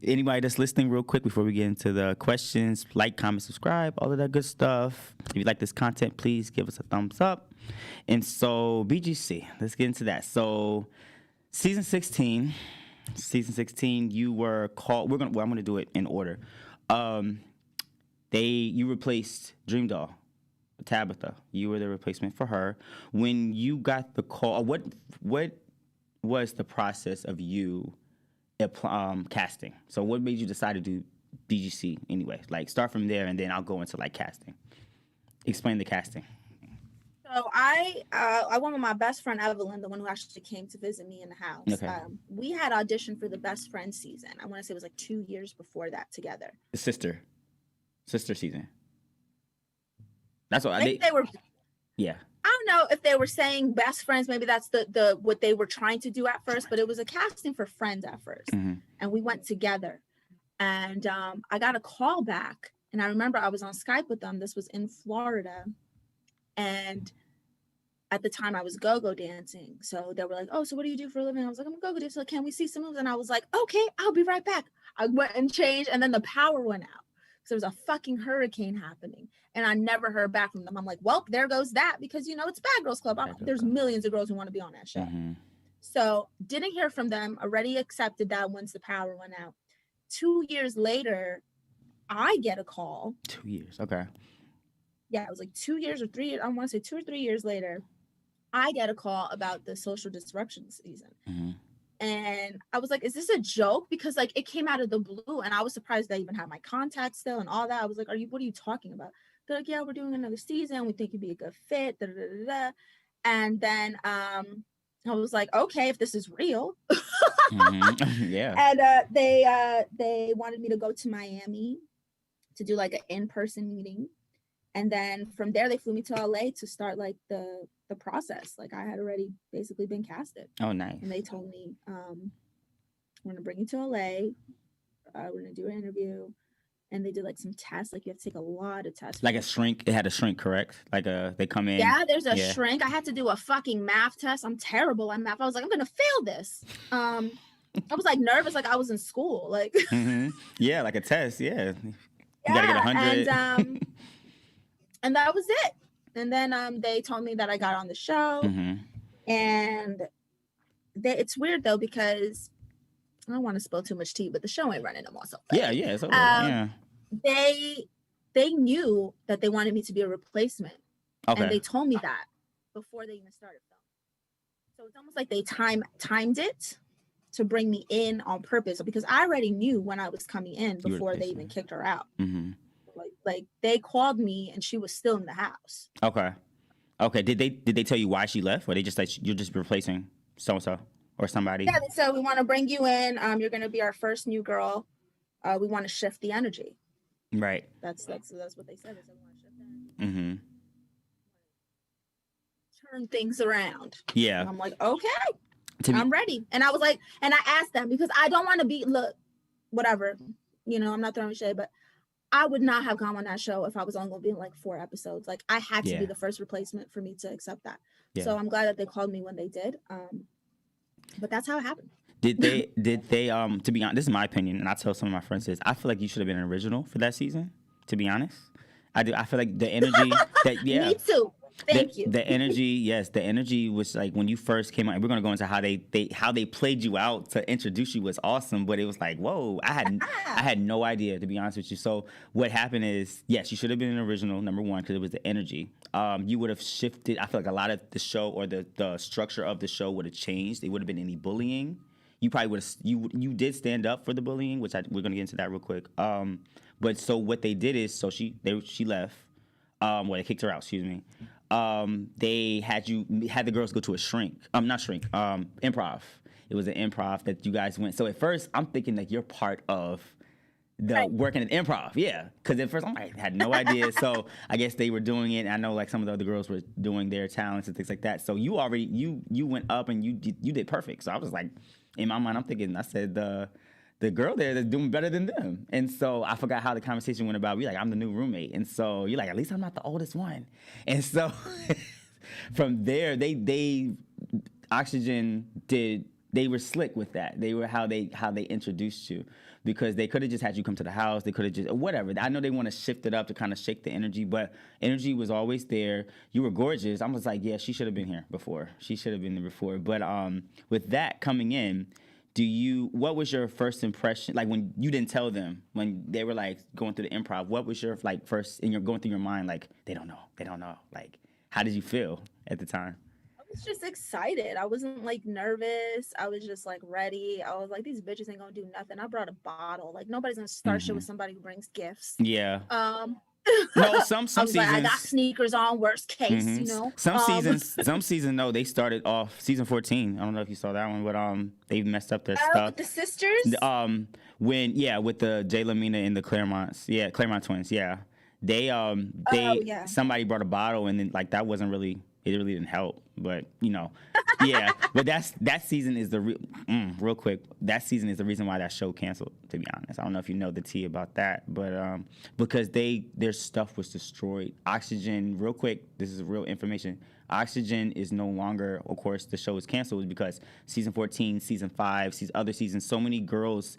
Anybody that's listening, real quick before we get into the questions, like, comment, subscribe, all of that good stuff. If you like this content, please give us a thumbs up. And so BGC, let's get into that. So season 16, you were called. I'm gonna do it in order. You replaced Dream Doll, Tabitha. You were the replacement for her. When you got the call, what was the process of you casting? So what made you decide to do BGC anyway? Like, start from there, and then I'll go into like casting. Explain the casting. So I went with my best friend Evelyn, the one who actually came to visit me in the house. Okay. We had auditioned for the Best Friend season. I want to say it was like 2 years before that together. The sister season. That's what they were. Yeah. I don't know if they were saying best friends. Maybe that's the what they were trying to do at first, but it was a casting for friends at first. Mm-hmm. And we went together. And I got a call back. And I remember I was on Skype with them. This was in Florida. And at the time I was go-go dancing. So they were like, oh, so what do you do for a living? I was like, I'm a go-go dancer. So can we see some moves? And I was like, okay, I'll be right back. I went and changed. And then the power went out. So there was a fucking hurricane happening. And I never heard back from them. I'm like, well, there goes that. Because, it's Bad Girls Club. There's millions of girls who want to be on that show. Mm-hmm. So didn't hear from them. Already accepted that once the power went out. 2 years later, I get a call. 2 years. Okay. Yeah, it was like 2 years or 3 years. I want to say 2 or 3 years later, I get a call about the social disruption season. Mm-hmm. And I was like, is this a joke? Because like it came out of the blue and I was surprised they even had my contact still and all that. I was like, what are you talking about? They're like, yeah, we're doing another season. We think you'd be a good fit. Da, da, da, da. And then I was like, okay, if this is real. Mm-hmm. Yeah. And they wanted me to go to Miami to do like an in-person meeting. And then from there, they flew me to LA to start like the process. Like I had already basically been casted. Oh, nice. And they told me, we're gonna bring you to LA. We're gonna do an interview. And they did like some tests. Like you have to take a lot of tests. Like a shrink. It had a shrink, correct? Like they come in. Yeah, there's a shrink. I had to do a fucking math test. I'm terrible at math. I was like, I'm gonna fail this. I was like nervous, like I was in school. Like mm-hmm. Yeah, like a test. Yeah. You gotta get 100. And that was it. And then they told me that I got on the show. Mm-hmm. And it's weird though because I don't want to spill too much tea, but the show ain't running no more. So yeah, it's over. Yeah. They knew that they wanted me to be a replacement. Okay. And they told me that before they even started filming. So it's almost like they timed it to bring me in on purpose because I already knew when I was coming in before they even kicked her out. Mm-hmm. Like they called me and she was still in the house. Okay. Did they tell you why she left, or they just like you're just replacing so and so or somebody? Yeah. They said we want to bring you in. You're going to be our first new girl. We want to shift the energy. Right. That's what they said. They said we want to shift that. Mm-hmm. Turn things around. Yeah. And I'm like, okay, I'm ready. And I was like, and I asked them because I don't want to be whatever. I'm not throwing shade, but I would not have gone on that show if I was only going to be in like 4 episodes. Like I had to be the first replacement for me to accept that. Yeah. So I'm glad that they called me when they did. But that's how it happened. Did they to be honest, this is my opinion, and I tell some of my friends this, I feel like you should have been an original for that season, to be honest. I do. I feel like the energy Me too. Thank you. The energy was like when you first came out, and we're gonna go into how they played you out to introduce you was awesome, but it was like, whoa, I had no idea, to be honest with you. So what happened is, yes, you should have been an original, number one, because it was the energy. You would have shifted. I feel like a lot of the show or the structure of the show would have changed. It would have been any bullying. You probably would have. You did stand up for the bullying, which we're gonna get into that real quick. But so what they did is, so she left. They kicked her out. Excuse me. They had the girls go to a improv. It was an improv that you guys went. So at first, I'm thinking that you're part of the working at improv. Yeah. Because at first, I had no idea. So I guess they were doing it. I know like some of the other girls were doing their talents and things like that. So you already, you went up and you did perfect. So I was like, in my mind, I'm thinking, I said, the girl there that's doing better than them. And so I forgot how the conversation went about. You're like, I'm the new roommate. And so you're like, at least I'm not the oldest one. And so from there, they Oxygen they were slick with that. They were how they introduced you. because they could have just had you come to the house. They could have just whatever. I know they want to shift it up to kind of shake the energy, but energy was always there. You were gorgeous. I was like, yeah, she should have been here before. She should have been there before. But with that coming in, what was your first impression? Like when you didn't tell them, when they were like going through the improv, what was your like first, and you're going through your mind, like, they don't know. Like, how did you feel at the time? I was just excited. I wasn't like nervous. I was just like ready. I was like, these bitches ain't gonna do nothing. I brought a bottle. Like nobody's gonna start shit with somebody who brings gifts. Yeah. No, some seasons. Like, I got sneakers on. Worst case, you know. Some seasons. No, they started off season 14. I don't know if you saw that one, but they messed up their stuff. With the sisters. With the Jay Lamina and the Claremont twins. Yeah, somebody brought a bottle, and then like that wasn't really. It really didn't help, but you know, yeah. But that season is the real quick. That season is the reason why that show canceled. To be honest, I don't know if you know the tea about that, but because their stuff was destroyed. Oxygen, real quick. This is real information. Oxygen is no longer. Of course, the show is canceled because season 14, season 5, other seasons. So many girls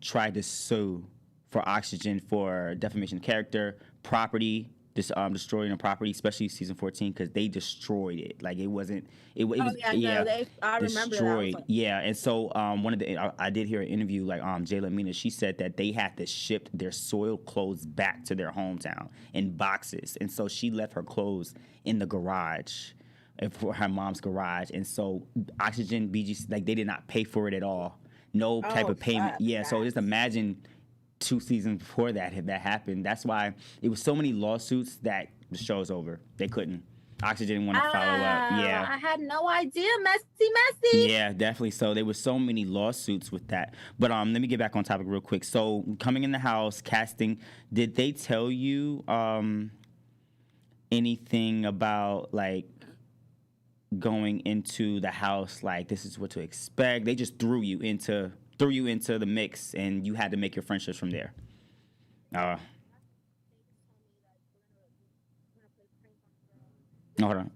tried to sue for Oxygen for defamation of character, property. Destroying a property, especially season 14, because they destroyed it. Like it wasn't. I remember destroyed. That. Yeah, and so I did hear an interview like Jay Lamina. She said that they had to ship their soiled clothes back to their hometown in boxes, and so she left her clothes in the garage, for her mom's garage, and so Oxygen, BGC, like they did not pay for it at all. No type of payment. Yeah, so just imagine. 2 seasons before that happened. That's why it was so many lawsuits that the show's over. They couldn't. Oxygen didn't want to follow up. Yeah, I had no idea. Messy. Yeah, definitely. So there was so many lawsuits with that. But let me get back on topic real quick. So coming in the house, casting. Did they tell you anything about like going into the house? Like this is what to expect. They just threw you into the mix, and you had to make your friendships from there. Hold on.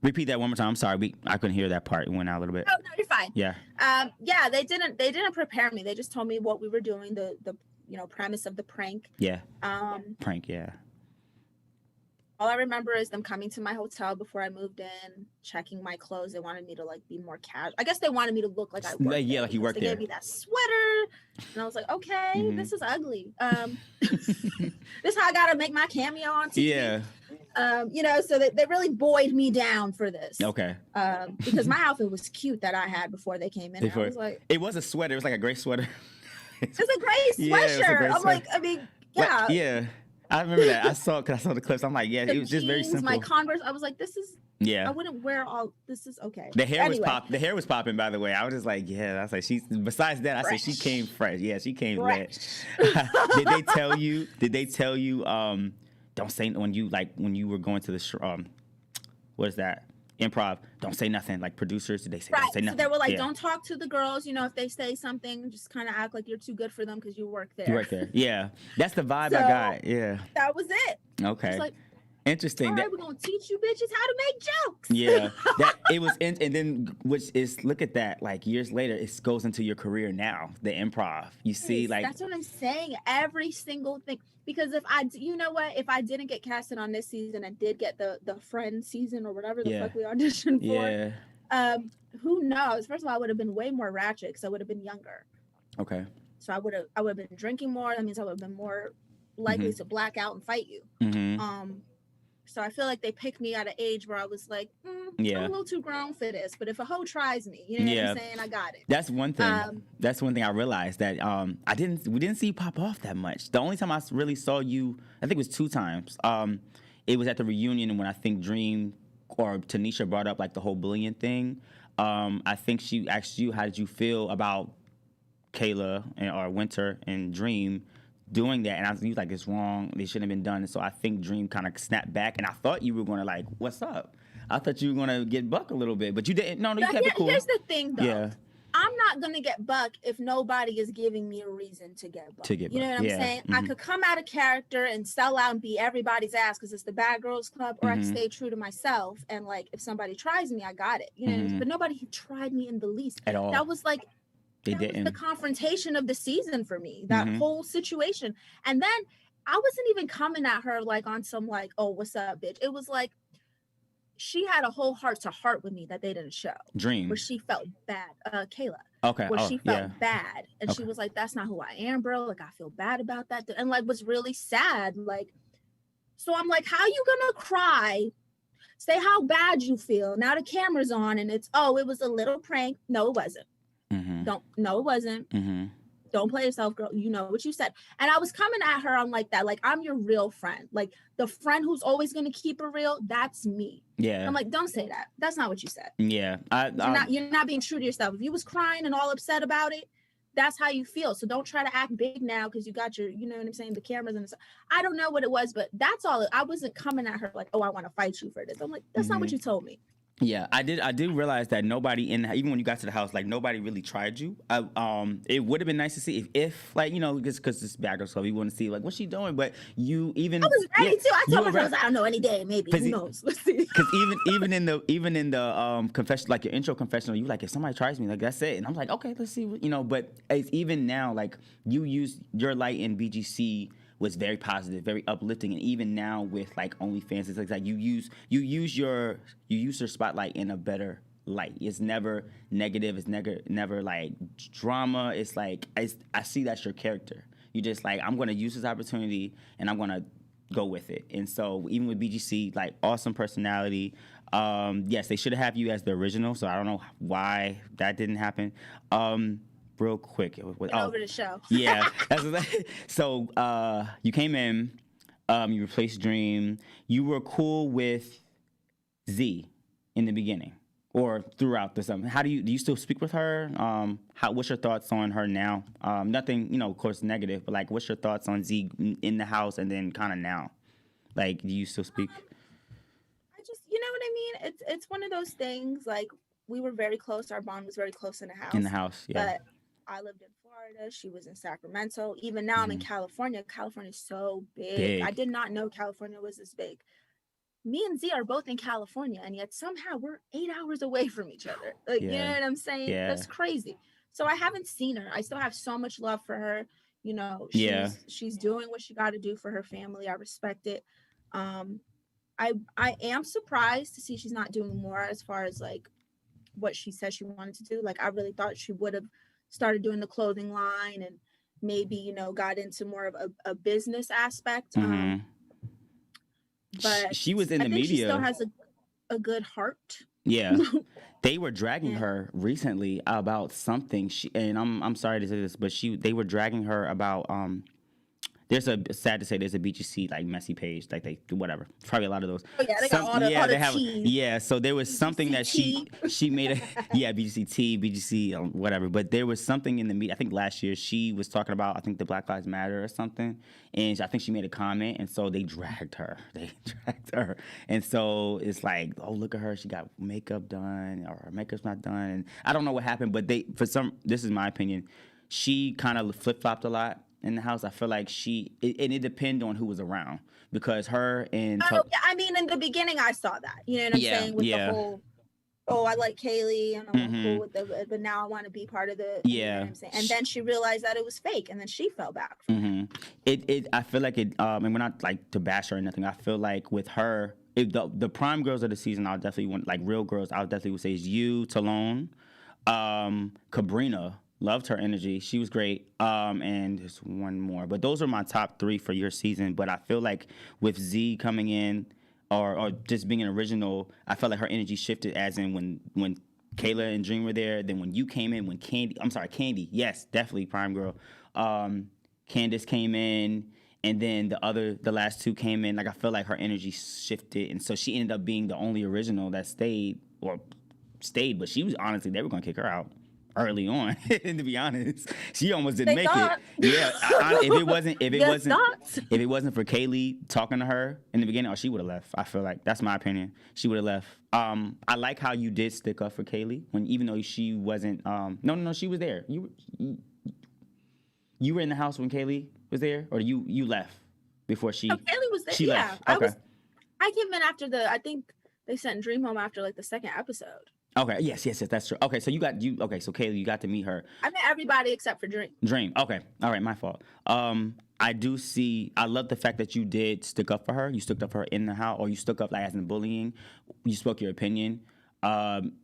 Repeat that one more time. I'm sorry. I couldn't hear that part. It went out a little bit. Oh no, you're fine. Yeah. They didn't prepare me. They just told me what we were doing, the premise of the prank. Yeah. Prank, yeah. All I remember is them coming to my hotel before I moved in, checking my clothes. They wanted me to like be more casual. I guess they wanted me to look like I worked there. Yeah, like you worked there. They gave me that sweater, and I was like, okay, this is ugly. This is how I gotta make my cameo on TV. Yeah. So they really buoyed me down for this. Okay. Because my outfit was cute that I had before they came in. I was like, it was a sweater. It was like a gray sweater. It's a gray sweatshirt. I'm like, yeah. Yeah. I remember that. I saw the clips. I'm like, yeah, it was just very simple. My Converse. I was like, this is. Yeah. I wouldn't wear all. This is okay. The hair was pop. The hair was popping. By the way, I was just like, yeah. I was like, she's. Besides that, I said she came fresh. Yeah, she came lit. Did they tell you? Don't say when you were going to the what is that? Improv, don't say nothing. Like producers, did they say, don't say nothing? So they were like, don't talk to the girls. If they say something, just kind of act like you're too good for them because you work there. You work there. Yeah. That's the vibe I got. Yeah. That was it. Okay. Like, interesting. All right, we're going to teach you bitches how to make jokes. Yeah. And then, look at that. Like years later, it goes into your career now, the improv. You see, like. That's what I'm saying. Every single thing. Because if I didn't get casted on this season and did get the friend season or whatever the fuck we auditioned for, who knows? First of all, I would have been way more ratchet because I would have been younger. Okay. So I would have been drinking more. That means I would have been more likely to black out and fight you. So I feel like they picked me at an age where I was like, I'm a little too grown for this. But if a hoe tries me, you know what I'm saying? I got it. That's one thing. That's one thing I realized that we didn't see you pop off that much. The only time I really saw you, I think it was 2 times. It was at the reunion when I think Dream or Tanisha brought up like the whole bullying thing. I think she asked you, how did you feel about Kayla or Winter and Dream doing that? And I was like, it's wrong. They shouldn't have been done. And so I think Dream kind of snapped back. And I thought you were going to like, what's up? I thought you were going to get buck a little bit, but you didn't. No, you kept it cool. Here's the thing, though. Yeah. I'm not going to get buck if nobody is giving me a reason to get buck. You know what I'm saying? I could come out of character and sell out and be everybody's ass because it's the Bad Girls Club, or I can stay true to myself. And like, if somebody tries me, I got it. You know what I mean? But nobody tried me in the least. At all. That was like, They that didn't. was the confrontation of the season for me, that whole situation. And then I wasn't even coming at her like on some like, oh, what's up, bitch? It was like she had a whole heart to heart with me that they didn't show. Dream. Where she felt bad. Kayla. Okay. Where she felt bad. And she was like, that's not who I am, bro. Like, I feel bad about that. And like was really sad. Like, so I'm like, how you gonna cry? Say how bad you feel. Now the camera's on and it's, oh, it was a little prank. No, it wasn't. No, it wasn't. Don't play yourself, girl. You know what you said. And I was coming at her on like that. Like, I'm your real friend. Like, the friend who's always going to keep it real, that's me. Yeah. I'm like, don't say that. That's not what you said. Yeah. You're not being true to yourself. If you was crying and all upset about it, that's how you feel. So don't try to act big now because you got your, you know what I'm saying, the cameras and stuff. I don't know what it was, but that's all. I wasn't coming at her like, oh, I want to fight you for this. I'm like, that's not what you told me. Yeah, I do realize that nobody even when you got to the house, like nobody really tried you. It would have been nice to see if like, you know, because it's bad girl stuff, you want to see like what's she doing. But you even I was ready too. I told my friends, I don't know, any day maybe. Who knows? Let's see. Because even in the confession, like your intro confessional, you like if somebody tries me, like that's it. And I'm like, okay, let's see, you know. But it's even now, like you use your light in BGC was very positive, very uplifting, and even now with like OnlyFans, it's like you use your spotlight in a better light. It's never negative. It's never like drama. It's like I see that's your character. You just like I'm gonna use this opportunity and I'm gonna go with it. And so even with BGC, like awesome personality. Yes, they should have you as the original. So I don't know why that didn't happen. Real quick. Over the show. Yeah. So you came in, you replaced Dream. You were cool with Z in the beginning or throughout the summer. How do you still speak with her? What's your thoughts on her now? Nothing, you know, of course, negative, but like, what's your thoughts on Z in the house and then kind of now? Like, do you still speak? I just, you know what I mean? It's one of those things. Like, we were very close. Our bond was very close in the house. In the house, yeah. But I lived in Florida. She was in Sacramento. Even now I'm in California. California's so big. I did not know California was this big. Me and Z are both in California, and yet somehow we're 8 hours away from each other. Like, you know what I'm saying? Yeah. That's crazy. So I haven't seen her. I still have so much love for her. You know, she's doing what she got to do for her family. I respect it. I am surprised to see she's not doing more as far as like what she said she wanted to do. Like, I really thought she would have started doing the clothing line and maybe, you know, got into more of a business aspect. But she was in the media. She still has a good heart. Yeah. They were dragging her recently about something. I'm sorry to say this, but they were dragging her about there's sad to say there's a BGC like messy page, like they do whatever. Probably a lot of those. Oh yeah, they got all the T's. Yeah, so there was something that she made BGC T, BGC whatever. But there was something in the media. I think last year she was talking about I think the Black Lives Matter or something, and I think she made a comment, and so they dragged her. And so it's like, oh look at her, she got makeup done or her makeup's not done, and I don't know what happened, but this is my opinion, she kind of flip flopped a lot in the house. I feel like it depended on who was around because her and I mean in the beginning I saw that, you know what I'm saying, with the whole I like Kaylee and I'm cool with but now I want to be part of the you know what I'm saying, and then she realized that it was fake and then she fell back from it. I feel like it and we're not like to bash her or nothing. I feel like with her the prime girls of the season I'll definitely want, like real girls, I'll definitely would say is you, Talone, Cabrina. Loved her energy. She was great. And there's one more. But those are my top 3 for your season. But I feel like with Z coming in or just being an original, I felt like her energy shifted as in when Kayla and Dream were there. Then when you came in, Candy. Yes, definitely prime girl. Candace came in. And then the last 2 came in. Like I feel like her energy shifted. And so she ended up being the only original that stayed. But she was honestly, they were going to kick her out early on. And to be honest, she almost didn't make it. Yeah, if it wasn't for Kaylee talking to her in the beginning, she would have left. I feel like that's my opinion. She would have left. I like how you did stick up for Kaylee even though she wasn't. No, she was there. You were in the house when Kaylee was there, or you left before she? No, Kaylee was there. She left. Okay. I came in after I think they sent Dream home after like the second episode. Okay, yes, that's true. Okay, so okay, so Kaylee, you got to meet her. I met everybody except for Dream. Dream. Okay. All right, my fault. I love the fact that you did stick up for her. You stuck up for her in the house, or you stuck up like as in bullying. You spoke your opinion.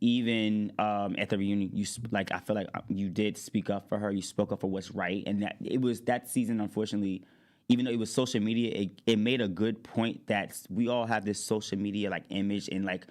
Even at the reunion, I feel like you did speak up for her. You spoke up for what's right, and that season, unfortunately, even though it was social media, it made a good point that we all have this social media like image, and like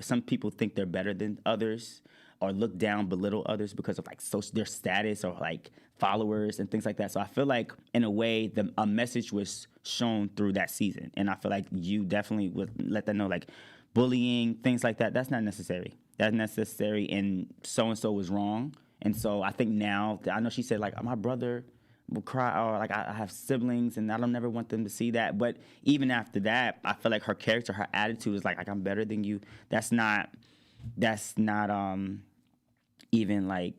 some people think they're better than others, or look down, belittle others because of like their status or like followers and things like that. So I feel like in a way a message was shown through that season, and I feel like you definitely would let them know like bullying, things like that's not necessary. That's necessary, and so was wrong. And so I think now, I know she said like my brother will cry, or like I have siblings and I don't never want them to see that. But even after that, I feel like her character, her attitude is like I'm better than you. That's not even like,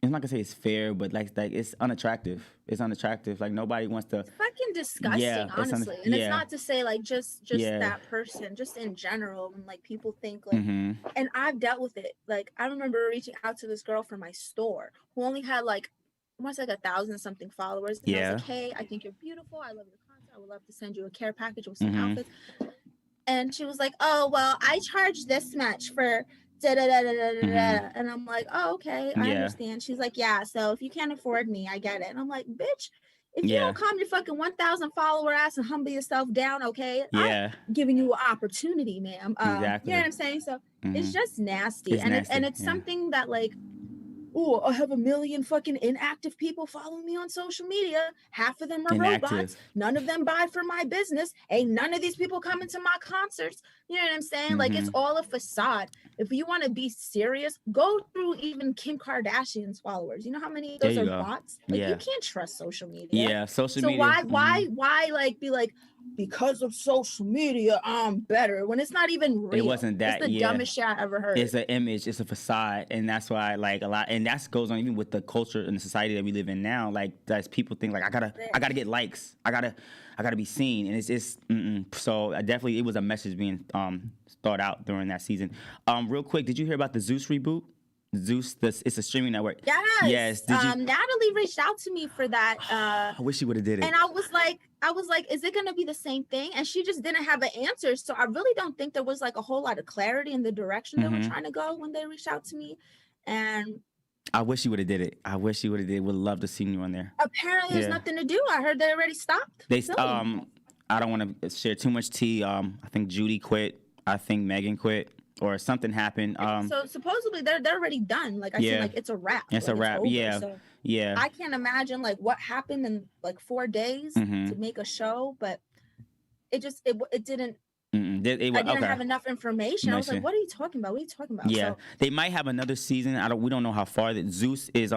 I'm not gonna say it's fair, but like it's unattractive. It's unattractive. Like nobody wants to. It's fucking disgusting, honestly. And it's not to say like just that person, just in general. And like people think like, and I've dealt with it. Like I remember reaching out to this girl from my store who only had like almost like 1,000 something followers. And I was like, hey, I think you're beautiful. I love your content. I would love to send you a care package with some outfits. And she was like, oh well, I charge this much for. And I'm like, oh, okay, I understand. She's like, yeah, so if you can't afford me, I get it. And I'm like, bitch, if you don't calm your fucking 1,000 follower ass and humble yourself down, okay, I'm giving you an opportunity, ma'am. Exactly. You know what I'm saying? So it's just nasty. It's something that like, oh, I have 1 million fucking inactive people following me on social media. Half of them are robots. None of them buy for my business. Ain't none of these people coming to my concerts. You know what I'm saying? Like, it's all a facade. If you want to be serious, go through even Kim Kardashian's followers. You know how many of those are bots? Like, you can't trust social media. Yeah, social media. So why like be like, because of social media, I'm better, when it's not even real. It wasn't that. It's the dumbest shit I ever heard. It's an image. It's a facade, and that's why like a lot, and that goes on even with the culture and the society that we live in now. Like, that's people think like I gotta get likes. I gotta be seen, and it's just so definitely it was a message being thought out during that season. Real quick, did you hear about the Zeus reboot? Zeus, it's a streaming network. Yes. Natalie reached out to me for that. I wish she would have did it. And I was like, is it going to be the same thing? And she just didn't have an answer. So I really don't think there was like a whole lot of clarity in the direction they were trying to go when they reached out to me. And I wish she would have did it. I wish she would have did. Would love to see you on there. Apparently, there's nothing to do. I heard they already stopped. I don't want to share too much tea. I think Judy quit. I think Megan quit. Or something happened. So supposedly they're already done. Like I said, like it's a wrap. It's a wrap. Over. So I can't imagine like what happened in like 4 days to make a show, but it didn't. I didn't have enough information. I was like, "What are you talking about? What are you talking about?" Yeah, so, they might have another season. We don't know how far. That Zeus is.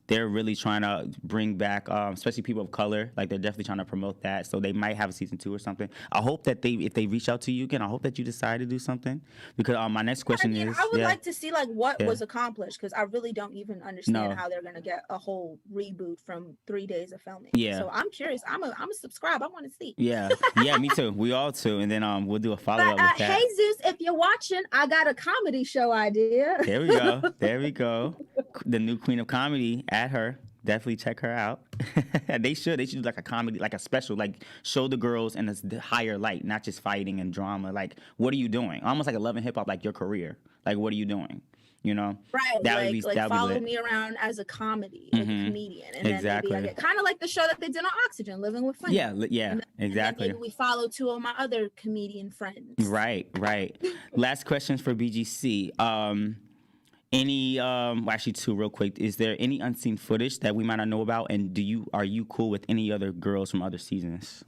They're really trying to bring back, especially people of color. Like they're definitely trying to promote that. So they might have a season 2 or something. I hope that if they reach out to you again, I hope that you decide to do something. Because my next question is, I would like to see like what was accomplished, because I really don't even understand how they're gonna get a whole reboot from 3 days of filming. Yeah. So I'm curious. I'm a subscribe. I want to see. Yeah. Yeah. Me too. We all too. And then we'll do a follow up with that. Hey Zeus, if you're watching, I got a comedy show idea. There we go. There we go. The new queen of comedy. At her. Definitely check her out. They should do like a comedy, like a special, like show the girls in a higher light, not just fighting and drama. Like, what are you doing? Almost like a Love and Hip Hop, like your career. Like, what are you doing? You know? Right. That would be follow me around as a comedy, like a comedian. And then maybe I get kind of like the show that they did on Oxygen, Living with Funny. Yeah, exactly. And maybe we follow 2 of my other comedian friends. Right. Last questions for BGC. Actually 2 real quick. Is there any unseen footage that we might not know about? And are you cool with any other girls from other seasons?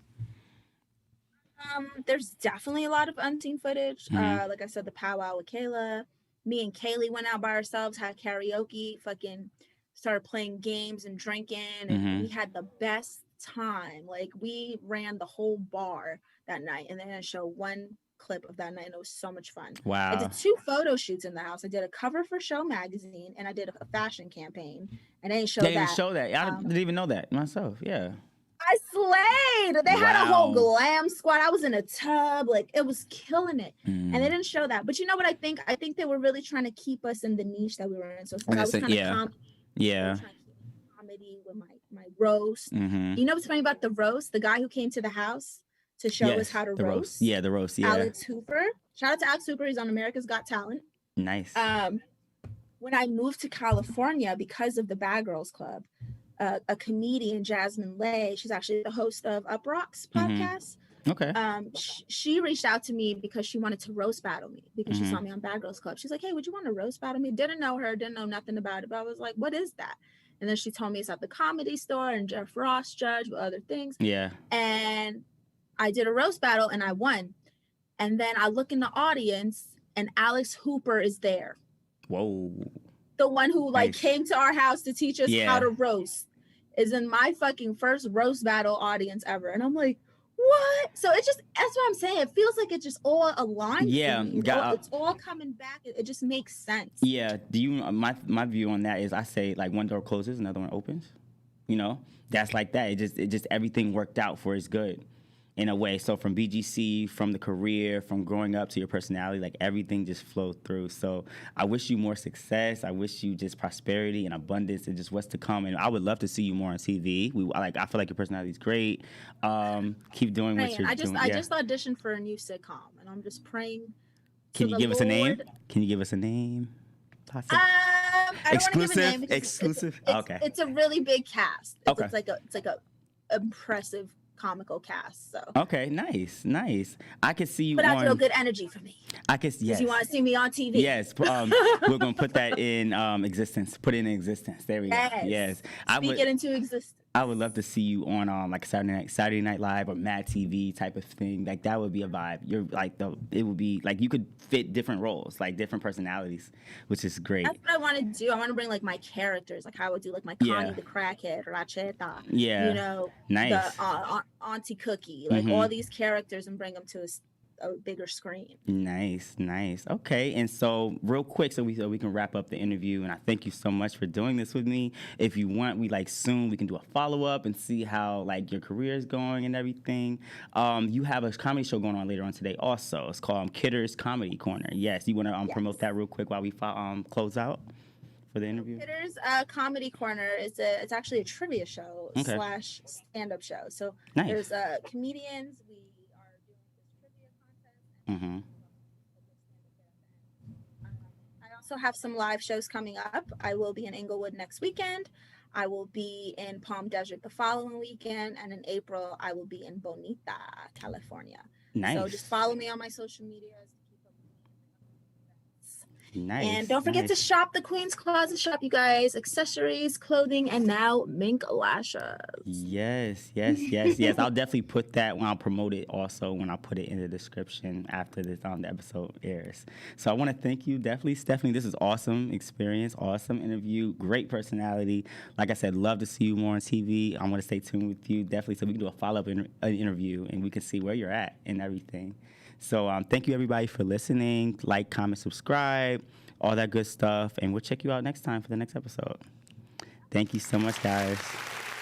There's definitely a lot of unseen footage. Like I said, the powwow with Kayla. Me and Kaylee went out by ourselves, had karaoke, fucking started playing games and drinking, and we had the best time. Like we ran the whole bar that night, and then I showed 1 clip of that night, and it was so much fun. Wow. I did 2 photo shoots in the house. I did a cover for Show magazine, and I did a fashion campaign, and they didn't show that. I didn't even know that myself. Yeah. I slayed. They had a whole glam squad. I was in a tub. Like, it was killing it. And they didn't show that. But you know what I think? I think they were really trying to keep us in the niche that we were in. So I was kind of comedy with my roast. You know what's funny about the roast? The guy who came to the house to show us how to roast. Yeah, the roast. Yeah. Alex Hooper. Shout out to Alex Hooper. He's on America's Got Talent. Nice. When I moved to California because of the Bad Girls Club, a comedian, Jasmine Lay, she's actually the host of Up Rocks podcast. Okay. She reached out to me because she wanted to roast battle me because she saw me on Bad Girls Club. She's like, hey, would you want to roast battle me? Didn't know her, didn't know nothing about it. But I was like, what is that? And then she told me it's at the Comedy Store and Jeff Ross judge with other things. Yeah. And I did a roast battle and I won. And then I look in the audience and Alex Hooper is there. Whoa. The one who came to our house to teach us how to roast is in my fucking first roast battle audience ever. And I'm like, what? So that's what I'm saying. It feels like it just all aligned. Yeah. It's all coming back. It just makes sense. Yeah. My view on that is I say like one door closes, another one opens. You know, that's like that. It just everything worked out for his good. In a way, so from BGC, from the career, from growing up to your personality, like everything just flowed through. So I wish you more success. I wish you just prosperity and abundance and just what's to come. And I would love to see you more on TV. I feel like your personality is great. Keep doing what you're doing. I just auditioned for a new sitcom, and I'm just praying. Can you give us a name? Can you give us a name? Exclusive. Exclusive. Okay. It's a really big cast. It's like a impressive comical cast. So okay, nice. I can see you. But I feel good energy for me. I can. Yes. You want to see me on TV? Yes. We're gonna put that in existence. Put it in existence. There we go. Yes. Speak it into existence. I would love to see you on like Saturday Night Live or Mad TV type of thing. Like that would be a vibe. You're like it would be like you could fit different roles, like different personalities, which is great. That's what I want to do. I want to bring like my characters, like how I would do like my Connie the crackhead, Racheta. Yeah. You know, nice. The Auntie Cookie, like all these characters, and bring them to a bigger screen. Nice. Okay, and so real quick, so we can wrap up the interview, and I thank you so much for doing this with me. If you want, we soon we can do a follow-up and see how like your career is going and everything. You have a comedy show going on later on today also. It's called Kidder's Comedy Corner. Yes, you want to promote that real quick while we cclose out for the interview? Kidder's Comedy Corner is it's actually a trivia show / stand-up show. So there's comedians. We are doing this trivia contest. I also have some live shows coming up. I will be in Inglewood next weekend. I will be in Palm Desert the following weekend, and in April I will be in Bonita, California. Nice. So just follow me on my social medias. Nice. And don't forget to shop the Queen's Closet Shop, you guys. Accessories, clothing, and now mink lashes. Yes. I'll definitely put that when I'll promote it also when I put it in the description after this the episode airs. So I want to thank you, definitely, Stephanie. This is awesome experience, awesome interview, great personality. Like I said, love to see you more on TV. I want to stay tuned with you, definitely, so we can do a follow-up interview and we can see where you're at and everything. So thank you, everybody, for listening. Like, comment, subscribe, all that good stuff. And we'll check you out next time for the next episode. Thank you so much, guys.